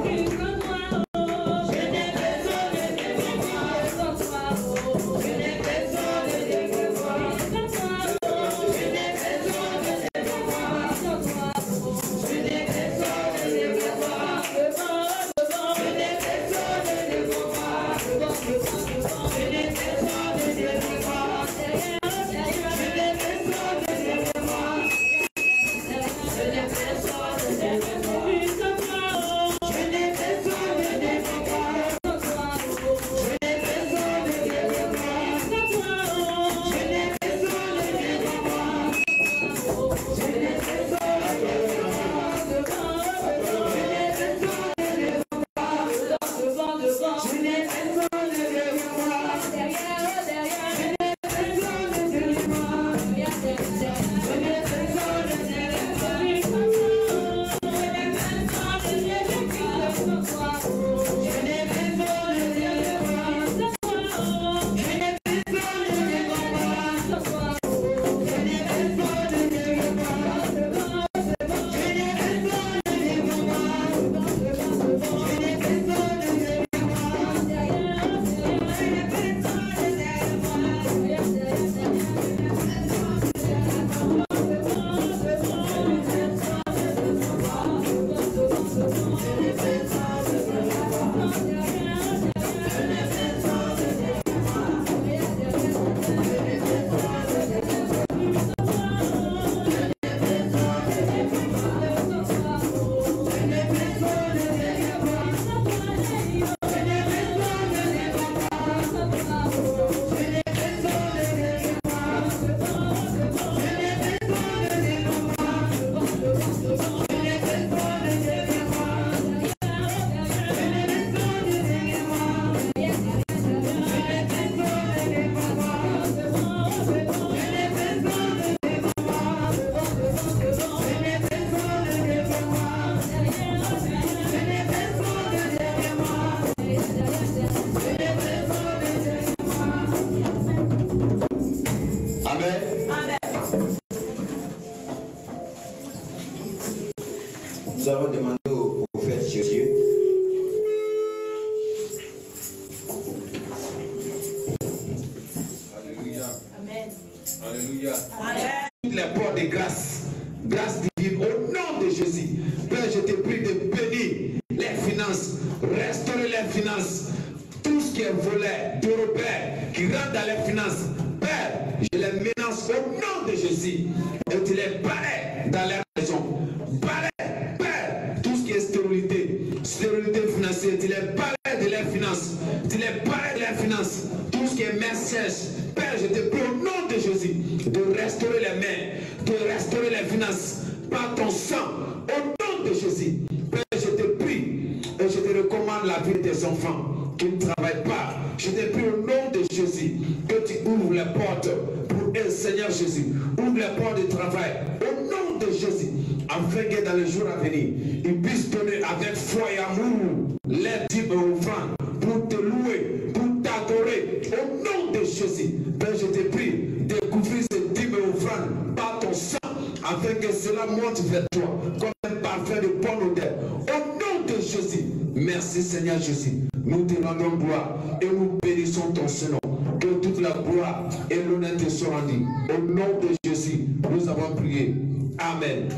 S6: Je n'ai personne derrière moi. Sans toi, oh, je n'ai personne derrière moi. Sans toi, oh, je n'ai personne derrière moi. Sans toi, oh, je n'ai personne derrière moi. Devant, je n'ai personne devant moi. Devant, je n'ai personne derrière moi. Je n'ai personne derrière moi. Je n'ai personne derrière moi. Sans toi, oh, je n'ai personne derrière moi. Sans toi, oh, je n'ai personne derrière moi. Sans toi, oh, je n'ai personne derrière moi. Je n'ai personne derrière moi. Devant, je n'ai personne derrière moi. Devant, je n'ai personne derrière moi. Derrière, je n'ai personne derrière moi. Je n'ai personne derrière moi.
S3: Nous allons demander au prophète Jésus.
S4: Alléluia.
S6: Amen.
S4: Alléluia.
S6: Amen.
S1: Toutes les portes de grâce, grâce divine, au nom de Jésus. Père, je te prie de bénir les finances, restaurer les finances, tout ce qui est volé, d'Européens qui rentre dans les finances. Père, je les menace au nom de Jésus et tu les balais dans les maisons. Balais, Père, tout ce qui est stérilité financière, tu les balais de les finances, tu les balais de les finances, tout ce qui est message. Père, je te prie au nom de Jésus de restaurer les mains, de restaurer les finances par ton sang, au nom de Jésus. Père, je te prie et je te recommande la vie de tes enfants qui ne travaillent pas. Je te prie au nom de Jésus que tu ouvres les portes pour eux, Seigneur Jésus. Ouvre les portes de travail au nom de Jésus, afin que dans les jours à venir, ils puissent donner avec foi et amour les dîmes et offrandes pour te louer, pour t'adorer au nom de Jésus. Père, je te prie de couvrir ces dîmes et offrandes par ton sang, afin que cela monte vers toi comme un parfum de bonne odeur. Au nom de Jésus, merci Seigneur Jésus. Nous te rendons gloire et nous bénissons ton Seigneur. Que toute la gloire et l'honneur te soient rendus. Au nom de Jésus, nous avons prié. Amen.